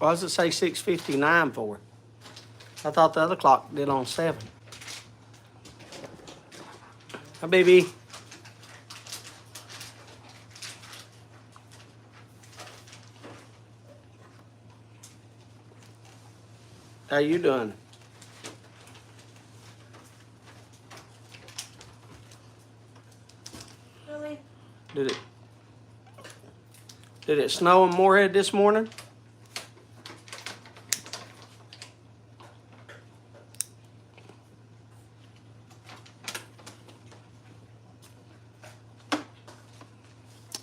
Why does it say 6:59 for? I thought the other clock did on 7. Hi, baby. How you doing? Really? Did it snow in Moorhead this morning?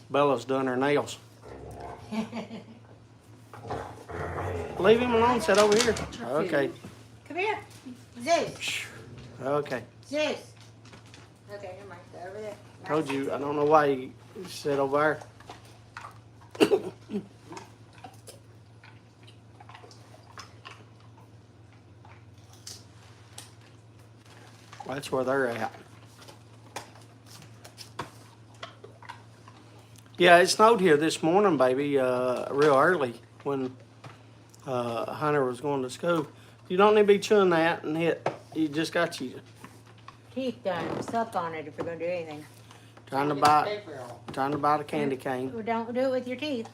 Bella's done her nails. Leave him alone. Sit over here. Okay. Come here. Zeus. Okay. Zeus. Okay, never mind. Go over there. Told you. I don't know why you sit over there. That's where they're at. Yeah, it snowed here this morning, baby, real early when Hunter was going to school. You don't need to be chewing that and hit. You just got you Teeth done. Suck on it if you're going to do anything. trying to buy the candy cane. Well, don't do it with your teeth.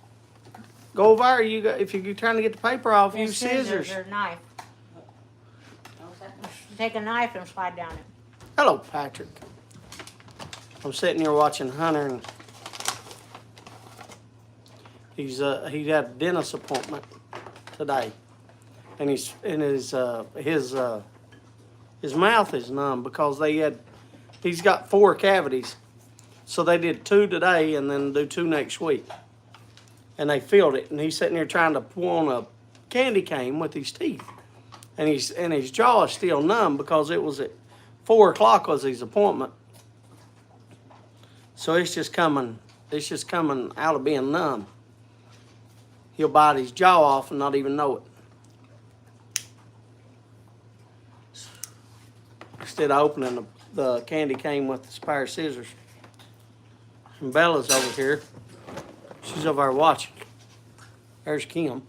Go over there. If you're trying to get the paper off, use Scissors scissors. or knife. Take a knife and slide down it. Hello, Patrick. I'm sitting here watching Hunter, and he had a dentist appointment today, and his mouth is numb because he's got 4 cavities, so they did 2 today and then do 2 next week, and they filled it, and he's sitting there trying to pull on a candy cane with his teeth, and his jaw is still numb because it was at 4 o'clock was his appointment, so it's just coming out of being numb. He'll bite his jaw off and not even know it. Instead of opening the candy cane with the pair of scissors. And Bella's over here. She's over there watching. There's Kim.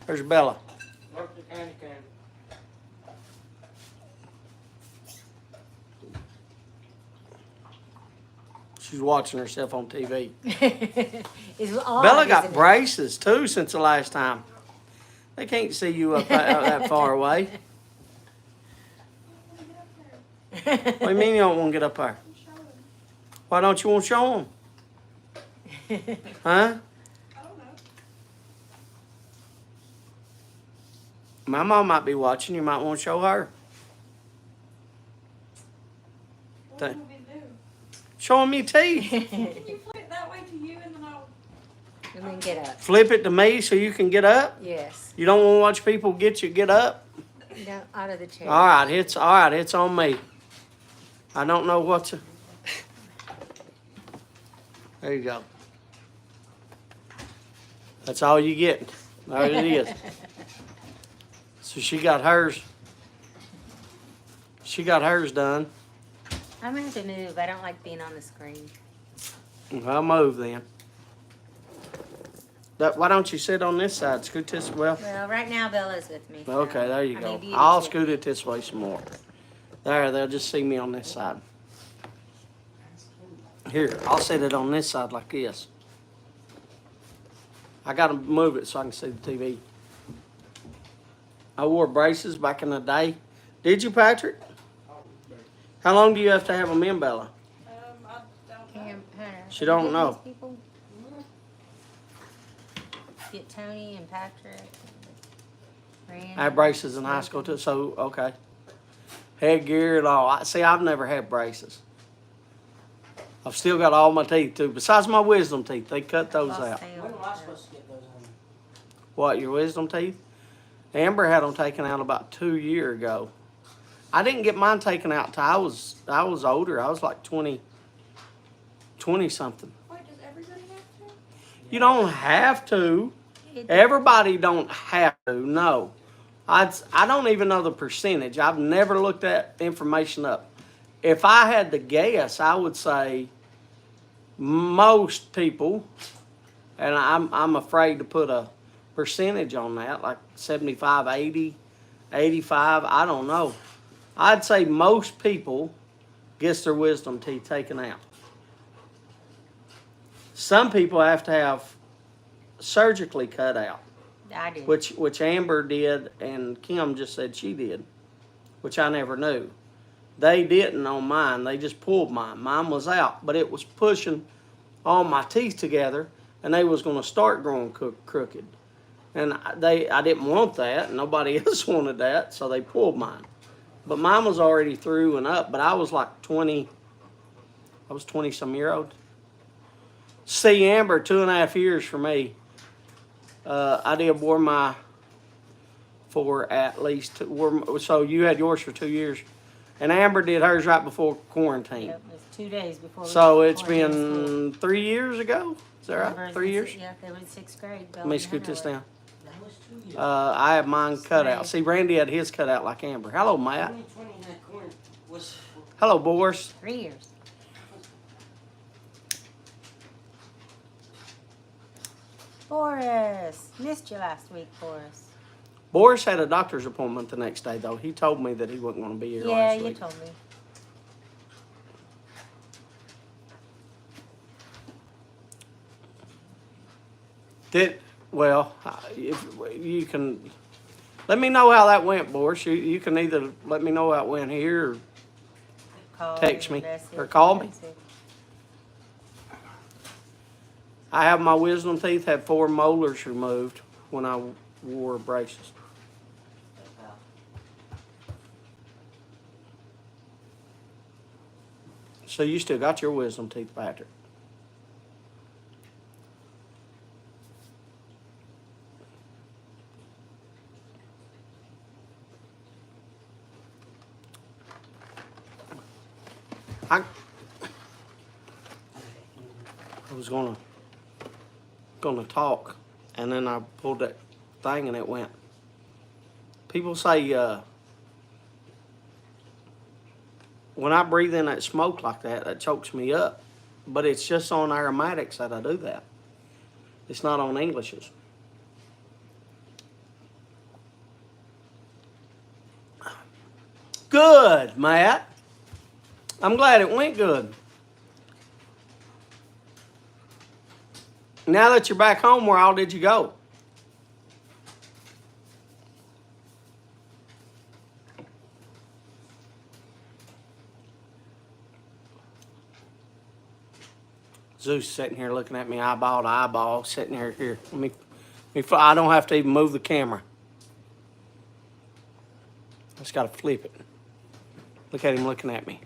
There's Bella. Look the candy cane. She's watching herself on TV. It's odd, Bella got isn't it? braces too since the last time. They can't see you up that far away. What do you mean you don't want to get up there? Why don't you want to show them? Huh? My mom might be watching. You might want to show her. Show them your teeth. Can you flip it that way to you and then I'll... And then get up. Flip it to me so you can get up. Yes. You don't want to watch people get up. No, out of the chair. All right, it's on me. I don't know what to. There you go. That's all you get. There it is. So she got hers. She got hers done. I'm going to have to move. I don't like being on the screen. I'll move then. Why don't you sit on this side? Scoot this well. Well, right now Bella's with me. so Okay, there you I go. need you I'll to- scoot it this way some more. There, they'll just see me on this side. Here, I'll set it on this side like this. I gotta move it so I can see the TV. I wore braces back in the day. Did you, Patrick? How long do you have to have them in, Bella? I don't know. Hunter, She don't get know. these people? Get Tony and Patrick. And Randy. I had braces in high school too, so okay. Headgear and all. See, I've never had braces. I've still got all my teeth too, besides my wisdom teeth. They cut those Lost out. sound. When am I supposed to get those on? What, your wisdom teeth? Amber had them taken out about 2 years ago. I didn't get mine taken out till I was older. I was like 20 something. Wait, does everybody have to? You don't have to. It- Everybody don't have to. No, I don't even know the percentage. I've never looked that information up. If I had to guess, I would say most people, and I'm afraid to put a percentage on that, like 75, 80, 85. I don't know. I'd say most people gets their wisdom teeth taken out. Some people have to have surgically cut out, I did. which Amber did and Kim just said she did, which I never knew. They didn't on mine. They just pulled mine. Mine was out, but it was pushing all my teeth together, and they was going to start growing crooked. And I didn't want that, and nobody else wanted that, so they pulled mine. But mine was already through and up, but I was like 20, I was 20-some year old. See, Amber, 2.5 years for me. I did wore my for at least, so you had yours for 2 years. And Amber did hers right before quarantine. Yep, it was 2 days before. So it's before the school. been 3 years ago? Is that Remember, right? 3 years? Yeah, they were in 6th grade. Let me scoot this down. That was 2 years. I have mine cut out. See, Randy had his cut out like Amber. Hello, Matt. 2020 that corn was. Hello, Boris. 3 years. Boris, missed you last week, Boris. Boris had a doctor's appointment the next day, though. He told me that he wasn't going to be here Yeah, last you week. told me. Well, if you can let me know how that went, Boris. You can either let me know how it went here or Call text me message, or call me. message. I have my wisdom teeth had 4 molars removed when I wore braces. So you still got your wisdom teeth, Patrick? I was gonna talk, and then I pulled that thing and it went. People say when I breathe in that smoke like that, that chokes me up. But it's just on aromatics that I do that. It's not on Englishes. Good, Matt. I'm glad it went good. Now that you're back home, where all did you go? Zeus sitting here looking at me eyeball to eyeball, sitting here. I don't have to even move the camera. I just got to flip it. Look at him looking at me.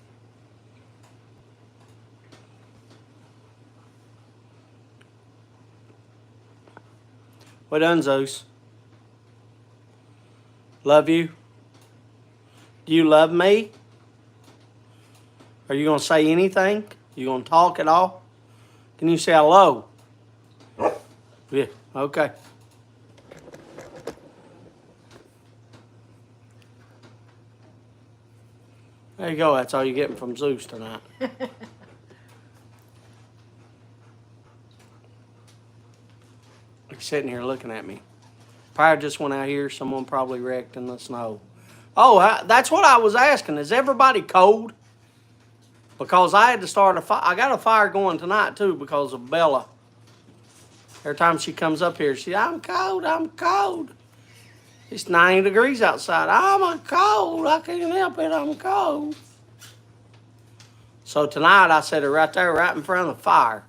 Well done, Zeus. Love you. Do you love me? Are you going to say anything? You going to talk at all? Can you say hello? Yeah, okay. There you go. That's all you're getting from Zeus tonight. He's sitting here looking at me. Probably just went out here. Someone probably wrecked in the snow. Oh, that's what I was asking. Is everybody cold? Because I had to start a fire. I got a fire going tonight, too, because of Bella. Every time she comes up here, I'm cold, I'm cold. It's 90 degrees outside. I'm cold. I can't help it. I'm cold. So tonight, I set her right there, right in front of the fire.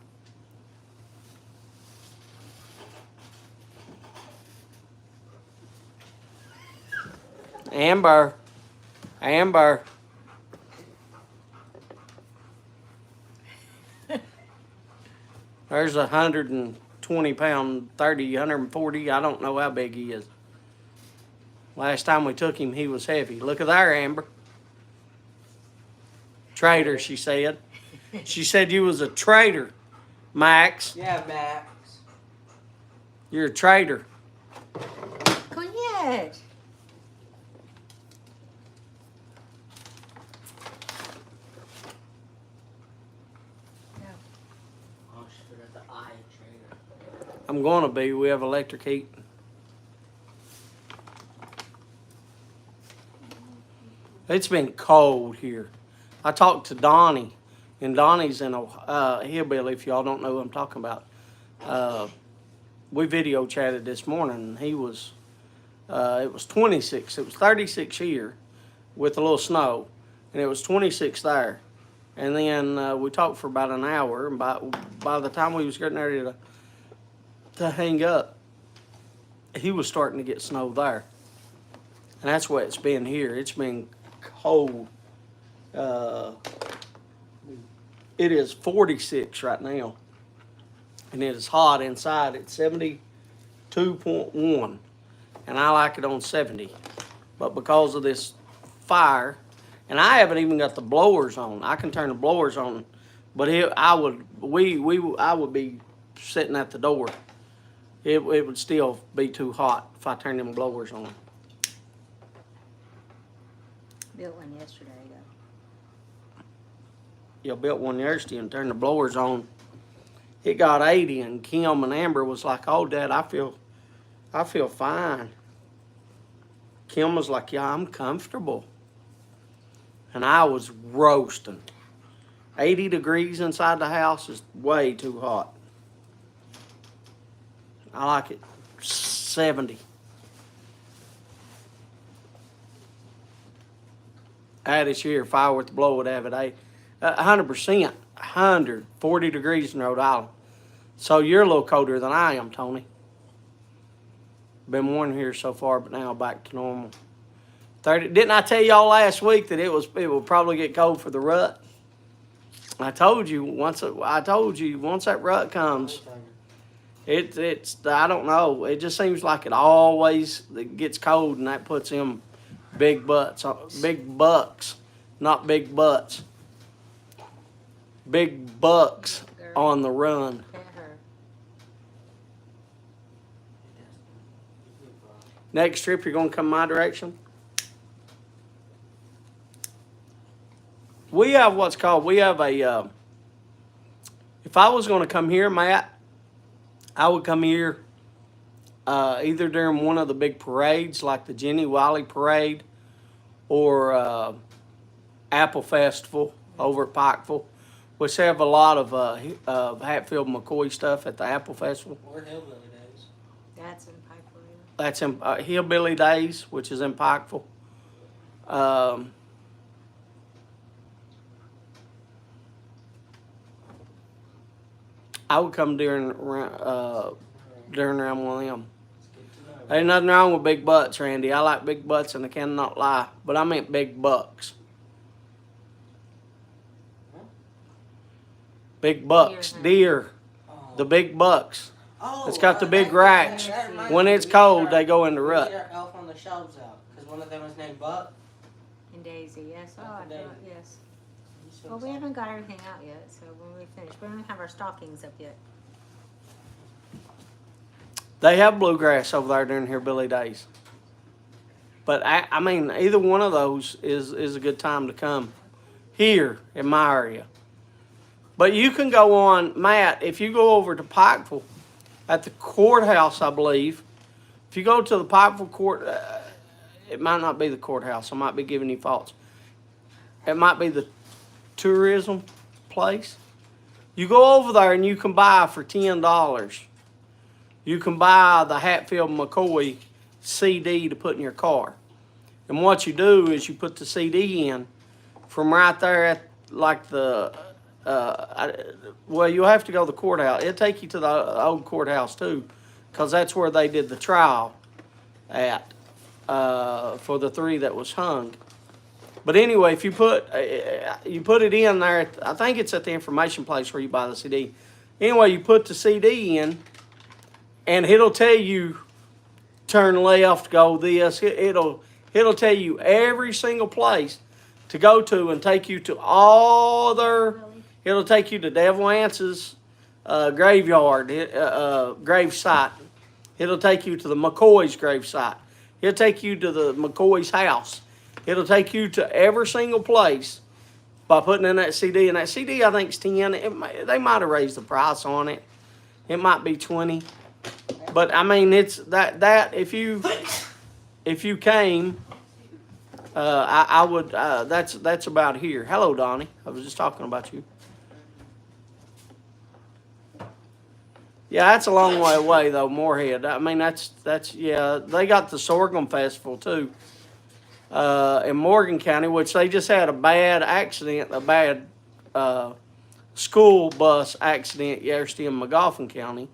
Amber. There's 120-pound, 140. I don't know how big he is. Last time we took him, he was heavy. Look at there, Amber. Traitor, she said. She said you was a traitor, Max. Yeah, Max. You're a traitor. Quiet. Oh, she put at the eye trainer. I'm going to be. We have electric heat. It's been cold here. I talked to Donnie, and Donnie's in a hillbilly, if y'all don't know who I'm talking about. We video chatted this morning, and he was, it was 26. It was 36 here with a little snow, and it was 26 there. And then we talked for about an hour, and by the time we was getting ready to hang up, he was starting to get snow there. And that's what it's been here. It's been cold. It is 46 right now. And it is hot inside. It's 72.1. And I like it on 70. But because of this fire, and I haven't even got the blowers on. I can turn the blowers on, but I would be sitting at the door. It would still be too hot if I turned them blowers on. Built one yesterday, though. You built one yesterday and turned the blowers on. It got 80, and Kim and Amber was like, "Oh, Dad, I feel fine." Kim was like, "Yeah, I'm comfortable." And I was roasting. 80 degrees inside the house is way too hot. I like it 70. I had this year, if I were to blow it, have it 100%, 140 degrees in Rhode Island. So you're a little colder than I am, Tony. Been warm here so far, but now back to normal. 30. Didn't I tell y'all last week that it would probably get cold for the rut? I told you once that rut comes, it's I don't know. It just seems like it gets cold, and that puts them big bucks, not big butts. Big bucks on the run. Pet her. Next trip, you're gonna come my direction. We have a, if I was going to come here, Matt, I would come here either during one of the big parades like the Jenny Wiley Parade or Apple Festival over at Pikeville, which have a lot of Hatfield McCoy stuff at the Apple Festival. Or Hillbilly Days. That's in Pikeville. That's in Hillbilly Days, which is in Pikeville. I would come during around one of them. Ain't nothing wrong with big butts, Randy. I like big butts, and I cannot lie. But I meant big bucks. Big bucks, deer. The big bucks. Oh, It's got the big racks. When it's cold, they go in the rut. Get our Elf on the Shelves out, because one of them is named Buck. And Daisy, yes. Oh, I Daisy. thought, yes. Well, we haven't got everything out yet, so when we finish, we don't have our stockings up yet. They have bluegrass over there during Hillbilly Days. But I mean, either one of those is a good time to come here in my area. But you can go on, Matt, if you go over to Pikeville at the courthouse, I believe. If you go to the Pikeville court, it might not be the courthouse. I might be giving you faults. It might be the tourism place. You go over there and you can buy for $10. You can buy the Hatfield McCoy CD to put in your car. And what you do is you put the CD in from right there at like the, well, you'll have to go to the courthouse. It'll take you to the old courthouse too, because that's where they did the trial at for the 3 that was hung. But anyway, if you put it in there, I think it's at the information place where you buy the CD. Anyway, you put the CD in, and it'll tell you turn left, go this. It'll tell you every single place to go to and take you to all their. It'll take you to Devil Ance's graveyard, grave site. It'll take you to the McCoy's grave site. It'll take you to the McCoy's house. It'll take you to every single place by putting in that CD. And that CD, I think, is 10. They might have raised the price on it. It might be 20. But I mean, it's that if you came, I would, that's about here. Hello, Donnie. I was just talking about you. Yeah, that's a long way away though, Moorhead. I mean, yeah. They got the Sorghum Festival too, in Morgan County, which they just had a bad accident, a bad school bus accident yesterday in McGoffin County,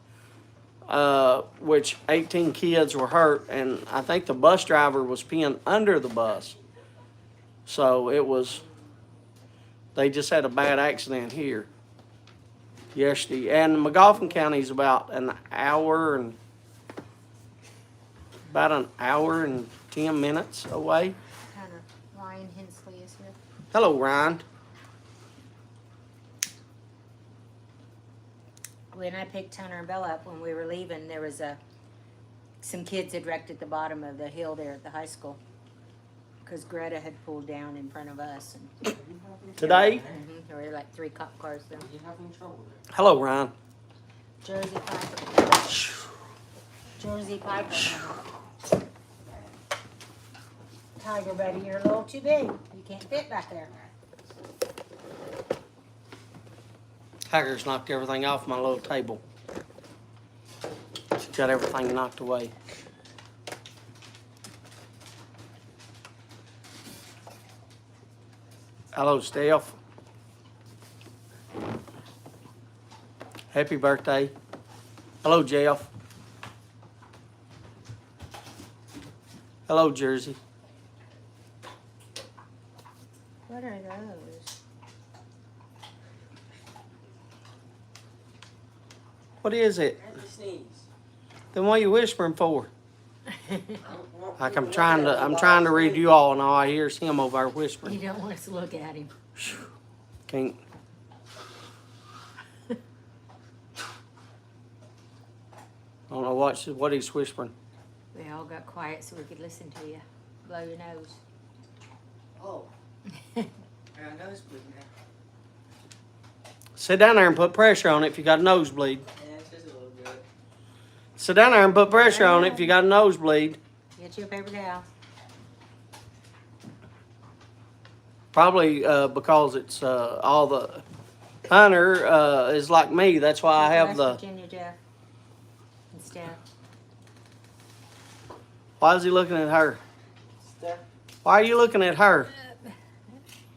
which 18 kids were hurt, and I think the bus driver was pinned under the bus. So they just had a bad accident here yesterday. And McGoffin County is about an hour and 10 minutes away. Hunter, Ryan Hensley is here. Hello, Ryan. When I picked Hunter and Bella up when we were leaving, there was some kids had wrecked at the bottom of the hill there at the high school. Because Greta had pulled down in front of us. And, Today? There were like 3 cop cars there. You having trouble there? Hello, Ryan. Jersey Piper. Jersey Piper. Tiger, buddy, you're a little too big. You can't fit back there. Tiger's knocked everything off my little table. She's got everything knocked away. Hello, Steph. Happy birthday. Hello, Jeff. Hello, Jersey. What are those? What is it? I had to sneeze. Then what are you whispering for? I Like I'm trying to read you all, and all I hear is him over there You whispering. don't want us to look at him. Can't. I don't know what he's whispering. We all got quiet so we could listen to you. Blow your nose. Oh. I got a nosebleed now. Sit down there and put pressure on it if you got a nosebleed. Yeah, it's just a little bit. Sit down there and put pressure on it if you got a nosebleed. Get you a paper towel. Probably because it's all the Hunter is like me. That's why I have West the. Virginia Jeff and Steph. Why is he looking at her? Steph, Why are you looking at her?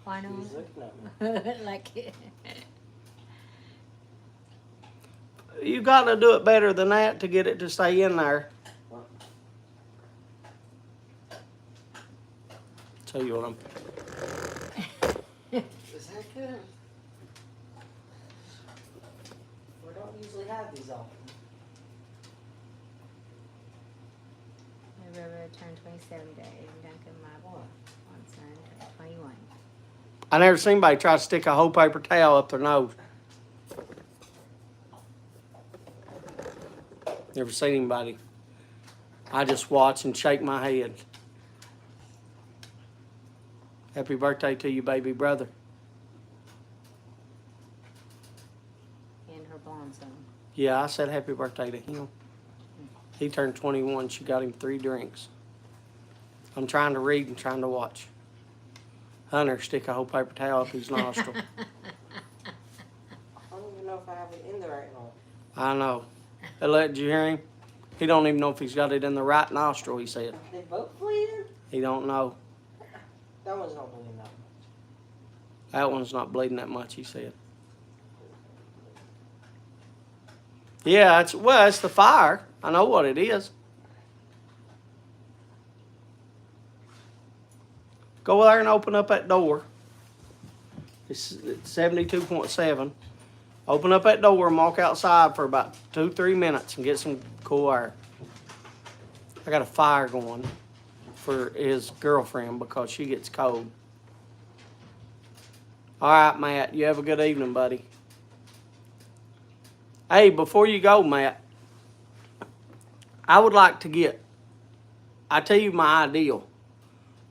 Why not? he's looking at me. Like You got to do it better than that to get it to stay in there. Tell you what I'm. Is that good? We don't usually have these often. My brother turned 27 today, and Duncan, my boy, on son, turned 21. I never seen anybody try to stick a whole paper towel up their nose. Never seen anybody. I just watch and shake my head. Happy birthday to you, baby brother. And her blonde son. Yeah, I said happy birthday to him. He turned 21. She got him 3 drinks. I'm trying to read and trying to watch. Hunter, stick a whole paper towel up his nostril. I don't even know if I have it in the right one. I know. Did you hear him? He don't even know if he's got it in the right nostril, he said. They both bleeding? He don't know. That one's not bleeding that much. That one's not bleeding that much, he said. Yeah, it's the fire. I know what it is. Go there and open up that door. It's 72.7. Open up that door and walk outside for about 2-3 minutes and get some cool air. I got a fire going for his girlfriend because she gets cold. All right, Matt, you have a good evening, buddy. Hey, before you go, Matt, I would like to I tell you my ideal.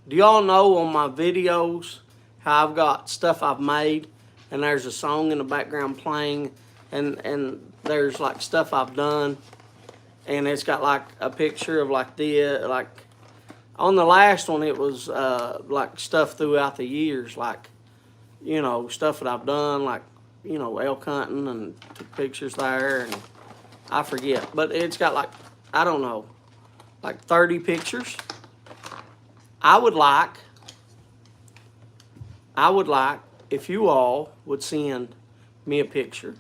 Do y'all know on my videos how I've got stuff I've made and there's a song in the background playing and there's like stuff I've done and it's got like a picture of like On the last one, it was like stuff throughout the years, like, stuff that I've done, like, elk hunting and took pictures there, and I forget. But it's got like, I don't know, like 30 pictures. I would like if you all would send me a picture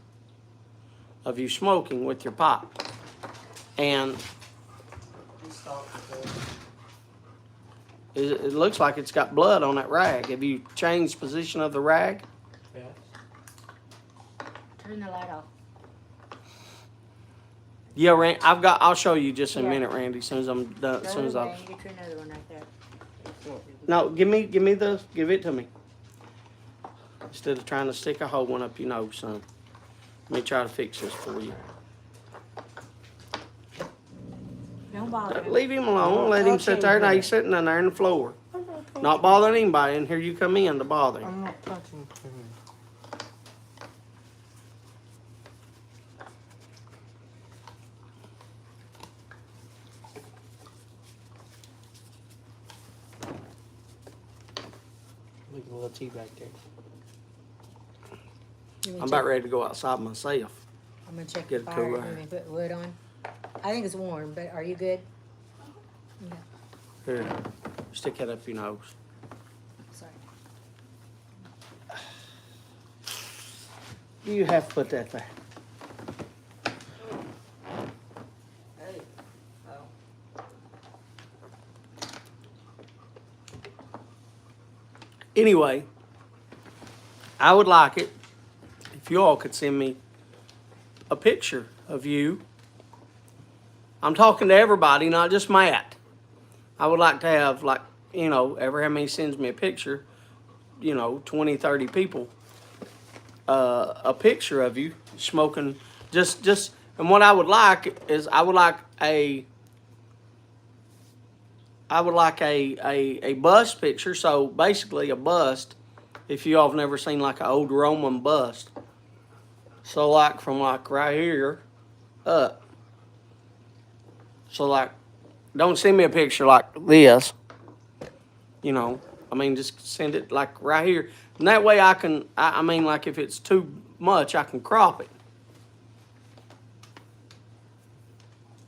of you smoking with your pipe. And it looks like it's got blood on that rag. Have you changed position of the rag? Turn the light off. Yeah, I'll show you just in a Yeah. minute, Randy, as soon as I'm done. As soon as I. Get you another one right there. No, give it to me. Instead of trying to stick a whole one up your nose, son. Let me try to fix this for you. Don't bother him. Leave him alone. Let him sit there. Now he's sitting down there on the floor. Not bothering anybody, and here you come in to bother him. I'm not touching food. Look at the little tea back there. Let me I'm check- about ready to go outside myself. I'm gonna check get the a fire. cool Let air. me put wood on. I think it's warm, but are you good? Okay. Here, stick that up your nose. Sorry. You have to put that there. Anyway, I would like it if you all could send me a picture of you. I'm talking to everybody, not just Matt. I would like to have, like, ever how many sends me a picture, 20, 30 people, a picture of you smoking. And what I would like is I would like a bust picture. So basically a bust, if you all have never seen like an old Roman bust. So like from like right here up. So like, don't send me a picture like this. Just send it like right here. And that way I mean like if it's too much, I can crop it.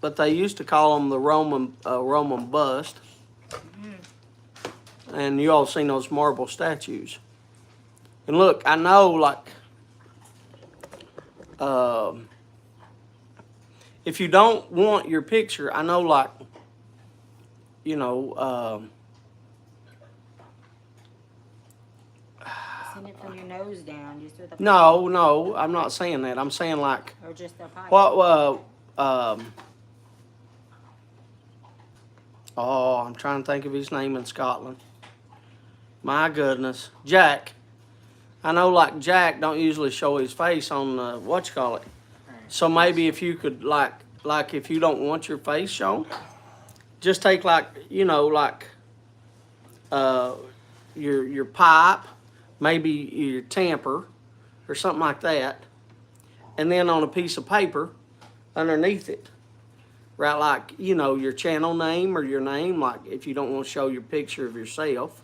But they used to call them the Roman bust. And you all seen those marble statues. And look, I know like, if you don't want your picture, I know like, Send it from your nose down, just with a no, I'm not saying that. I'm saying like, or just a pipe. I'm trying to think of his name in Scotland. My goodness. Jack. I know like Jack don't usually show his face on whatchamacallit. So maybe if you could like if you don't want your face shown, just take like, your pipe, maybe your tamper or something like that. And then on a piece of paper underneath it, right, like, your channel name or your name, like if you don't want to show your picture of yourself,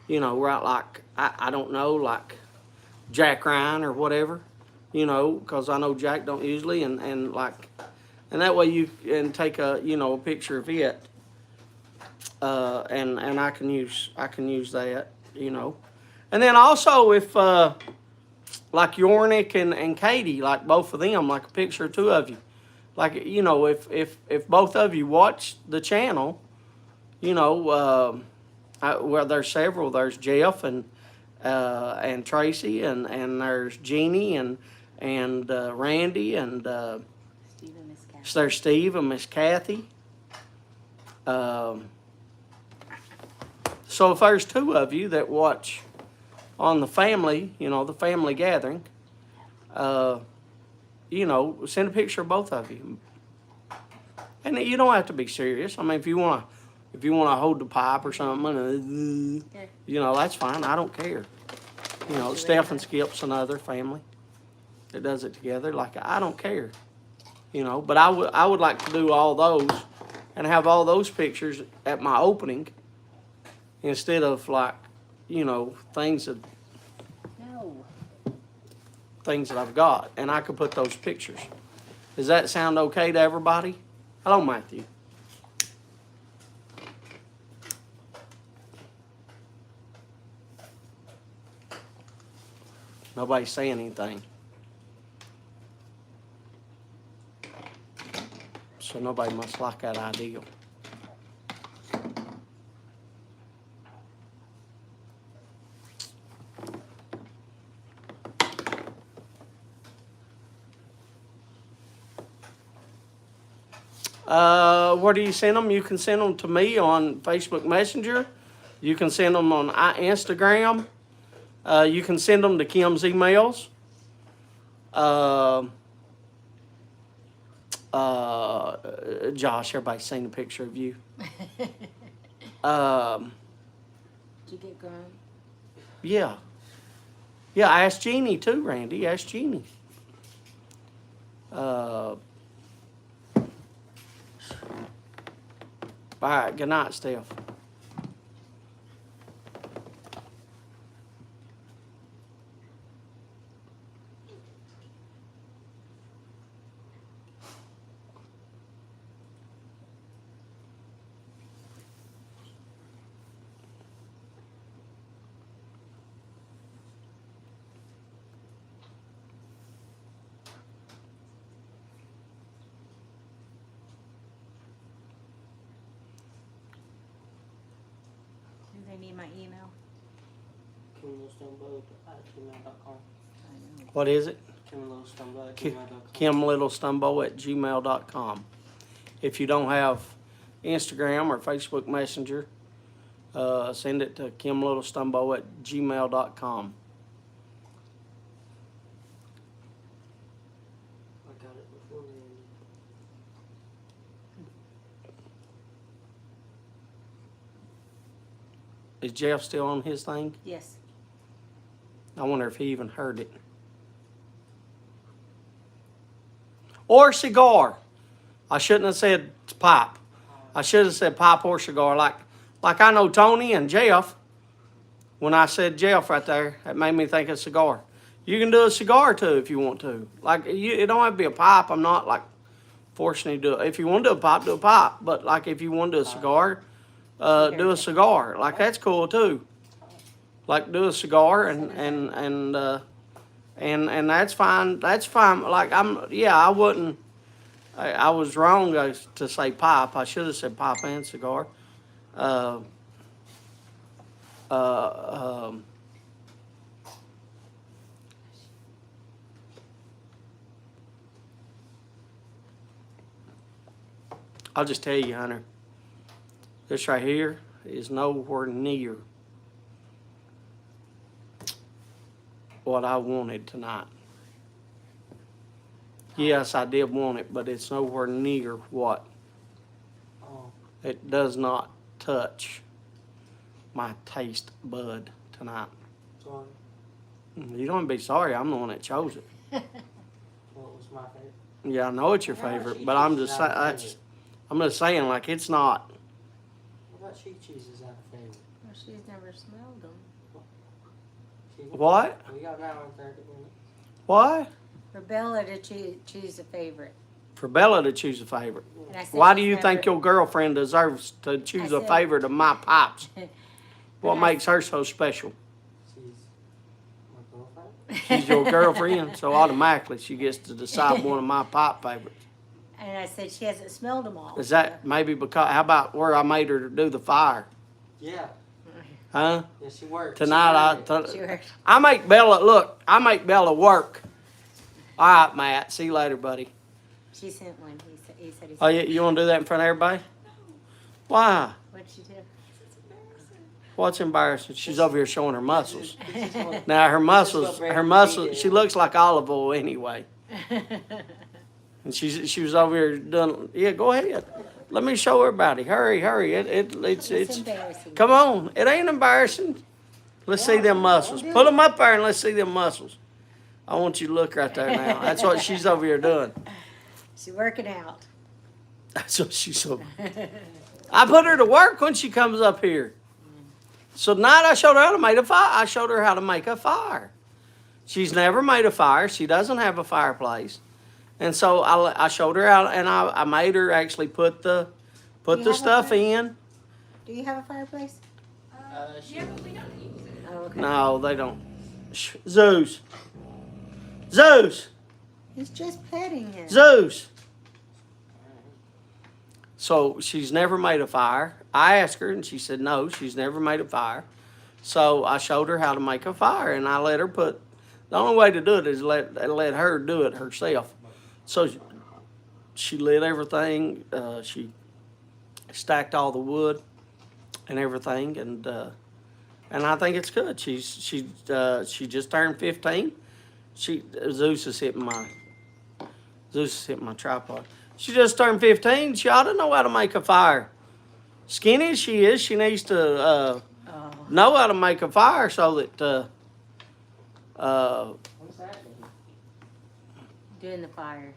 right, like, I don't know, like Jack Ryan or whatever, because I know Jack don't usually, and that way you can take a picture of it, and I can use that, and then also if like Yornick and Katie, like both of them, like a picture or two of you, like if both of you watch the channel, well there's several, there's Jeff and Tracy and there's Jeannie and Randy and Steve and Miss Kathy. there's Steve and Miss Kathy. So if there's two of you that watch on the family, the family gathering, send a picture of both of you. And you don't have to be serious. I mean, if you want to hold the pipe or something, that's fine. I don't care. Steph and Skip's another family that does it together. Like, I don't care. But I would like to do all those and have all those pictures at my opening instead of like, you know, things that I've got, and I could put those pictures. Does that sound okay to everybody? Hello, Matthew. Nobody's saying anything. So nobody must like that idea. Where do you send them? You can send them to me on Facebook Messenger. You can send them on Instagram. You can send them to Kim's emails. Josh, everybody's seen a picture of you. Did you get grown? Yeah. Yeah, ask Jeannie too, Randy. Ask Jeannie. All right, good night, Steph. Do they need my email? KimLittleStumbo@gmail.com. I know. What is it? KimLittleStumbo@gmail.com. KimLittleStumbo@gmail.com. If you don't have Instagram or Facebook Messenger, send it to KimLittleStumbo@gmail.com. I got it before Randy. Is Jeff still on his thing? Yes. I wonder if he even heard it. Or cigar. I shouldn't have said pipe. I should have said pipe or cigar. Like I know Tony and Jeff. When I said Jeff right there, that made me think of cigar. You can do a cigar too if you want to. Like it don't have to be a pipe. I'm not like forcing you to do it. If you want to do a pipe, do a pipe. But like if you want to do a cigar, do a cigar. Like that's cool too. Like do a cigar and that's fine. That's fine. Like I wouldn't. I was wrong to say pipe. I should have said pipe and cigar. I'll just tell you, Hunter. This right here is nowhere near what I wanted tonight. Yes, I did want it, but it's nowhere near what. Oh, It does not touch my taste bud tonight. sorry. You don't be sorry. I'm the one that chose it. What was my favorite? Yeah, I know it's your favorite, but I'm just I'm just saying like it's not. What about sheep cheese? Is that a favorite? Well, she's never smelled them. What? We got that one 30 minutes. Why? For Bella to choose a favorite. For Bella to choose a favorite. And I said Why do she's you never- think your girlfriend deserves to choose I a said- favorite of my pipes? What I- makes her so special? She's my girlfriend. She's your girlfriend, so automatically she gets to decide one of my pipe favorites. And I said she hasn't smelled them all. Is that maybe because, how about where I made her to do the fire? Yeah. Huh? Yeah, she worked. Tonight Sure. I make Bella work. All right, Matt. See you later, buddy. She sent one. He said he Oh, sent you want to do that in front of everybody? Why? What'd she do? It's embarrassing. What's embarrassing? She's over here showing her muscles. This is what- Now her muscles, Brandon her muscles. did. She looks like olive oil anyway. And she was over here doing. Yeah, go ahead. Let me show everybody. Hurry. It's embarrassing. Come on. It ain't embarrassing. Let's see them muscles. Put them up there and let's see them muscles. I want you to look right there now. That's what she's over here doing. She's working out. That's what she said. I put her to work when she comes up here. So tonight I showed her how to make a fire. I showed her how to make a fire. She's never made a fire. She doesn't have a fireplace. And so I showed her how, and I made her actually put the You have a stuff fire- in. Do you have a fireplace? Yeah, but we don't use it. Oh, okay. No, they don't. Shh. Zeus. Zeus. He's just petting him. Zeus. So she's never made a fire. I asked her, and she said no, she's never made a fire. So I showed her how to make a fire, and I let her put. The only way to do it is let her do it herself. So she lit everything. She stacked all the wood and everything, and I think it's good. She just turned 15. Zeus is hitting my tripod. She just turned 15. She ought to know how to make a fire. Skinny as she is, she needs to Oh. know how to make a fire so that What's that? Doing the fire.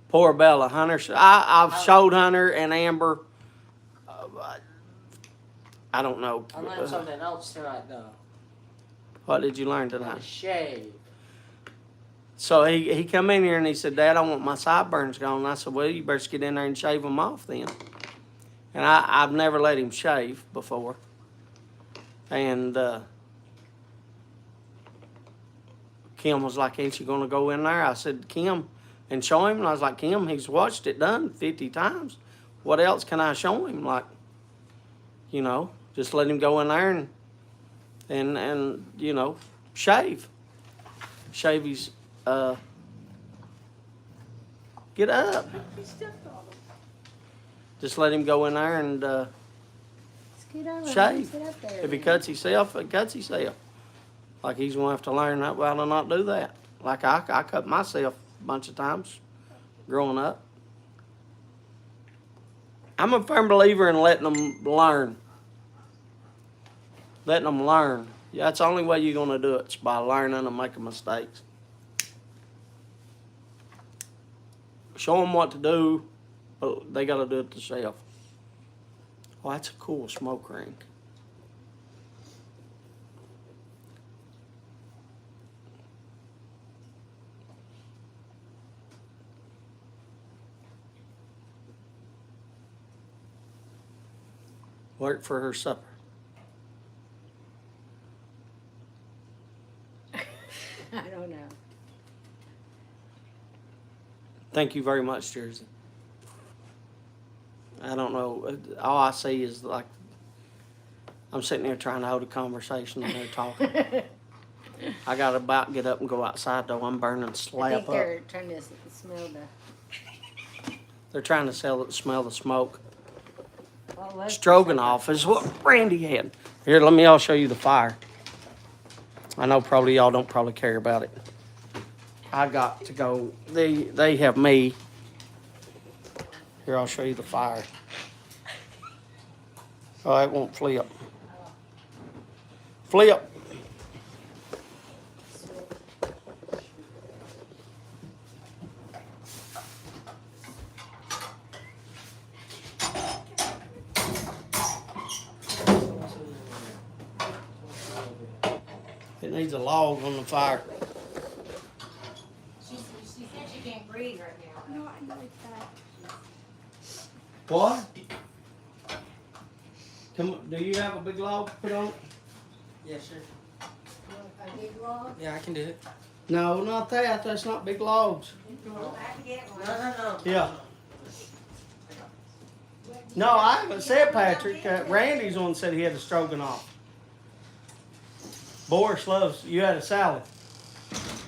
poor Bella Hunter. I've showed Hunter and Amber. I don't know. I learned something else tonight, though. What did you learn How tonight? to shave. So he come in here and he said, Dad, I want my sideburns gone. And I said, well, you better get in there and shave them off then. And I've never let him shave before. And Kim was like, ain't you going to go in there? I said, Kim, and show him. And I was like, Kim, he's watched it done 50 times. What else can I show him? Like, you know, just let him go in there and you know, shave. Shave his, get up. Just let him go in there and Scoot over. Shave. Sit up there. if he cuts himself, he cuts himself. Like he's going to have to learn that well to not do that. Like I cut myself a bunch of times growing up. I'm a firm believer in letting them learn. Letting them learn. Yeah, that's the only way you're going to do it, is by learning and making mistakes. Show them what to do, but they got to do it themselves. Well, that's a cool smoke ring. Work for her supper. I don't know. Thank you very much, Jersey. I don't know. All I see is like I'm sitting there trying to hold a conversation and they're talking. I got to about get up and go outside though. I'm burning I slap think up. they're trying to smell the. They're trying to smell the smoke. What was Stroganoff is what Randy had. Here, let me all show you the fire. I know probably y'all don't probably care about it. I got to go. They have me. Here, I'll show you the fire. Oh, it won't flip. Flip. It needs a log on the fire. She said she can't breathe right now. No, I like that. What? Come on, do you have a big log to put on it? Yeah, sure. A big log? Yeah, I can do it. No, not that. That's not big logs. I have to get one. No. Yeah. No, I haven't said Patrick. Randy's the one said he had a stroganoff. Boris loves. You had a salad.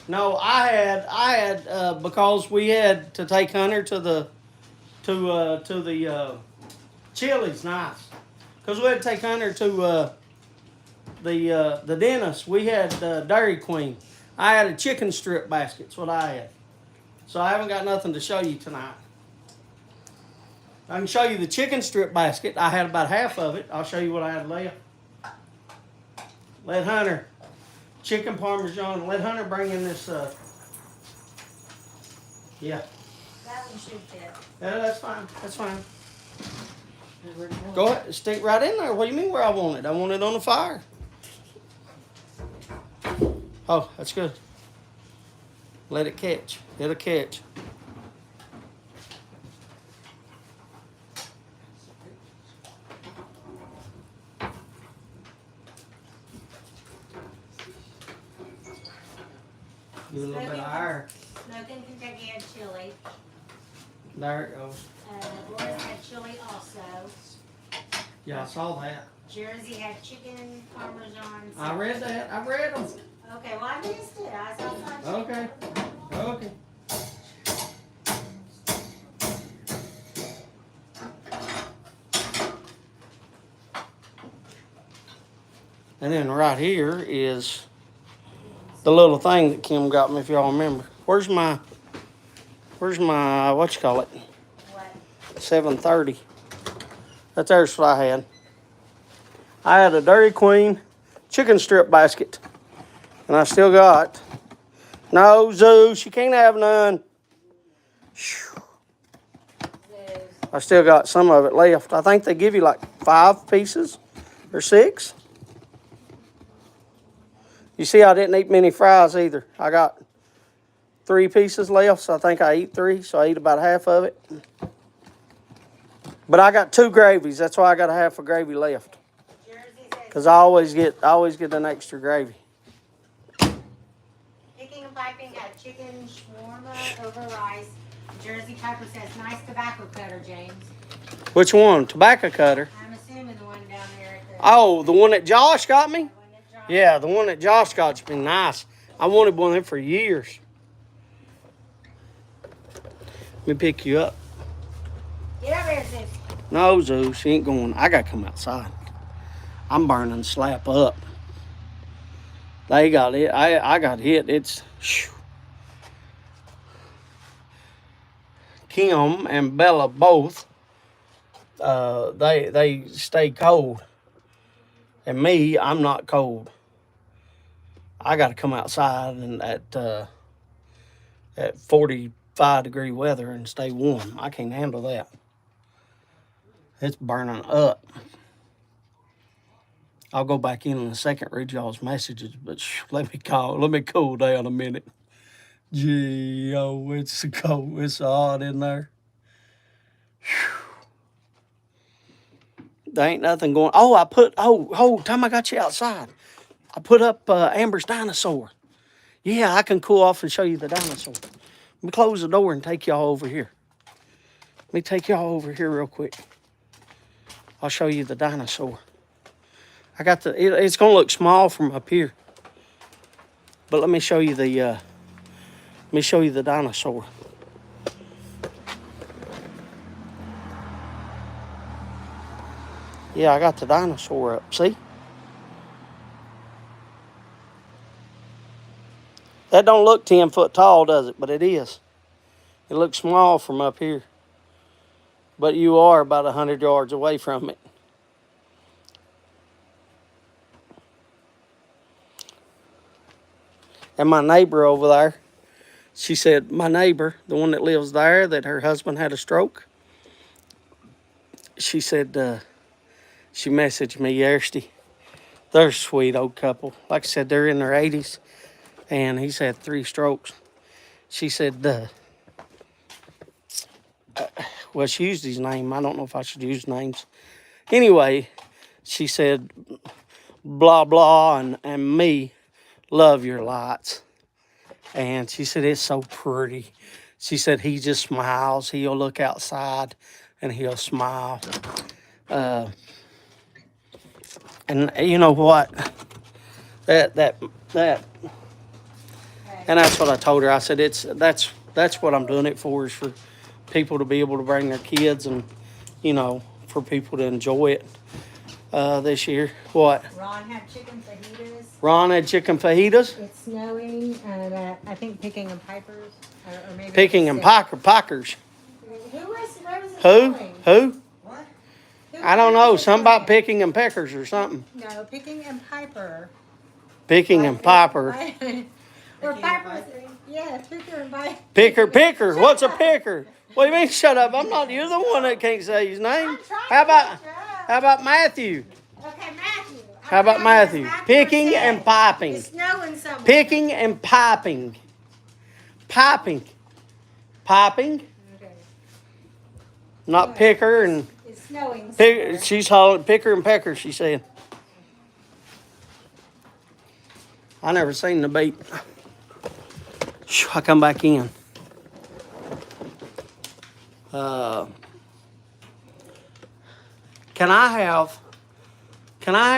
No, I had because we had to take Hunter to the Chili's. Nice, because we had to take Hunter to the dentist. We had Dairy Queen. I had a chicken strip basket. That's what I had. So I haven't got nothing to show you tonight. I can show you the chicken strip basket. I had about half of it. I'll show you what I had left. Let Hunter, chicken parmesan, let Hunter bring in this, yeah. That button should fit. Yeah, that's fine. That's fine. Go ahead. Stick right in there. What do you mean where I want it? I want it on the fire. Oh, that's good. Let it catch. It'll catch. Do a little bit of air. Smoking Kentucky had chili. There it goes. Laura's had chili also. Yeah, I saw that. Jersey had chicken, parmesan. I read that. I read them. Okay, well I missed it. I saw some. Okay. Okay. And then right here is the little thing that Kim got me, if y'all remember. Where's my what you call it? What? 730. That's there's what I had. I had a Dairy Queen chicken strip basket. And I still got. No, Zeus, you can't have none. Phew. I still got some of it left. I think they give you like 5 pieces or 6. You see, I didn't eat many fries either. I got 3 pieces left, so I think I eat 3, so I eat about half of it. But I got 2 gravies. That's why I got a half a gravy left. Because I always get an extra gravy. Picking and piping got chicken shawarma over rice. Jersey Piper says, nice tobacco cutter, James. Which one? Tobacco cutter? I'm assuming the one down there at the... Oh, the one that Josh got me? one that John- Yeah, the one that Josh got's been nice. I wanted one of them for years. Let me pick you up. Get over here, sis. No, Zeus, she ain't going. I gotta come outside. I'm burning slap up. They got it. I got hit. It's... Whew. Kim and Bella both, they stay cold. And me, I'm not cold. I got to come outside and at 45-degree weather and stay warm. I can't handle that. It's burning up. I'll go back in a second, read y'all's messages, but let me cool down a minute. Gee, oh, it's cold. It's hot in there. Whew. There ain't nothing going. Oh, time I got you outside. I put up Amber's dinosaur. Yeah, I can cool off and show you the dinosaur. Let me close the door and take y'all over here. Let me take y'all over here real quick. I'll show you the dinosaur. I got it's gonna look small from up here. But let me show you the dinosaur. Yeah, I got the dinosaur up. See? That don't look 10 foot tall, does it? But it is. It looks small from up here. But you are about 100 yards away from it. And my neighbor over there, she said, my neighbor, the one that lives there, that her husband had a stroke, she said, she messaged me yesterday. They're a sweet old couple. Like I said, they're in their 80s, and he's had 3 strokes. She said, well, she used his name. I don't know if I should use names. Anyway, she said, blah, blah, and me love your lights. And she said, it's so pretty. She said, he just smiles. He'll look outside and he'll smile. And you know what? And that's what I told her. I said, that's what I'm doing it for, is for people to be able to bring their kids and, you know, for people to enjoy it this year. What? Ron had chicken fajitas. Ron had chicken fajitas? It's snowing, and I think Picking and Pipers, or maybe Picking and Packers. Where was it Who? snowing? Who? What? I don't know. Something about Picking and Peckers or something. No, Picking and Piper. Picking and Piper. Or Piper. Yeah, picker and bite. Picker. What's a picker? What do you mean? Shut up! I'm not. You're the one that can't say his name. I'm trying How to about catch up. how about Matthew? Okay, Matthew. How about Matthew? Picking said and piping. It's snowing somewhere. Picking and piping. Piping. Piping. Okay. Not picker and It's snowing pick. somewhere. She's hollering picker and pecker. She said. I never seen the beat. Shoo, I come back in. Can I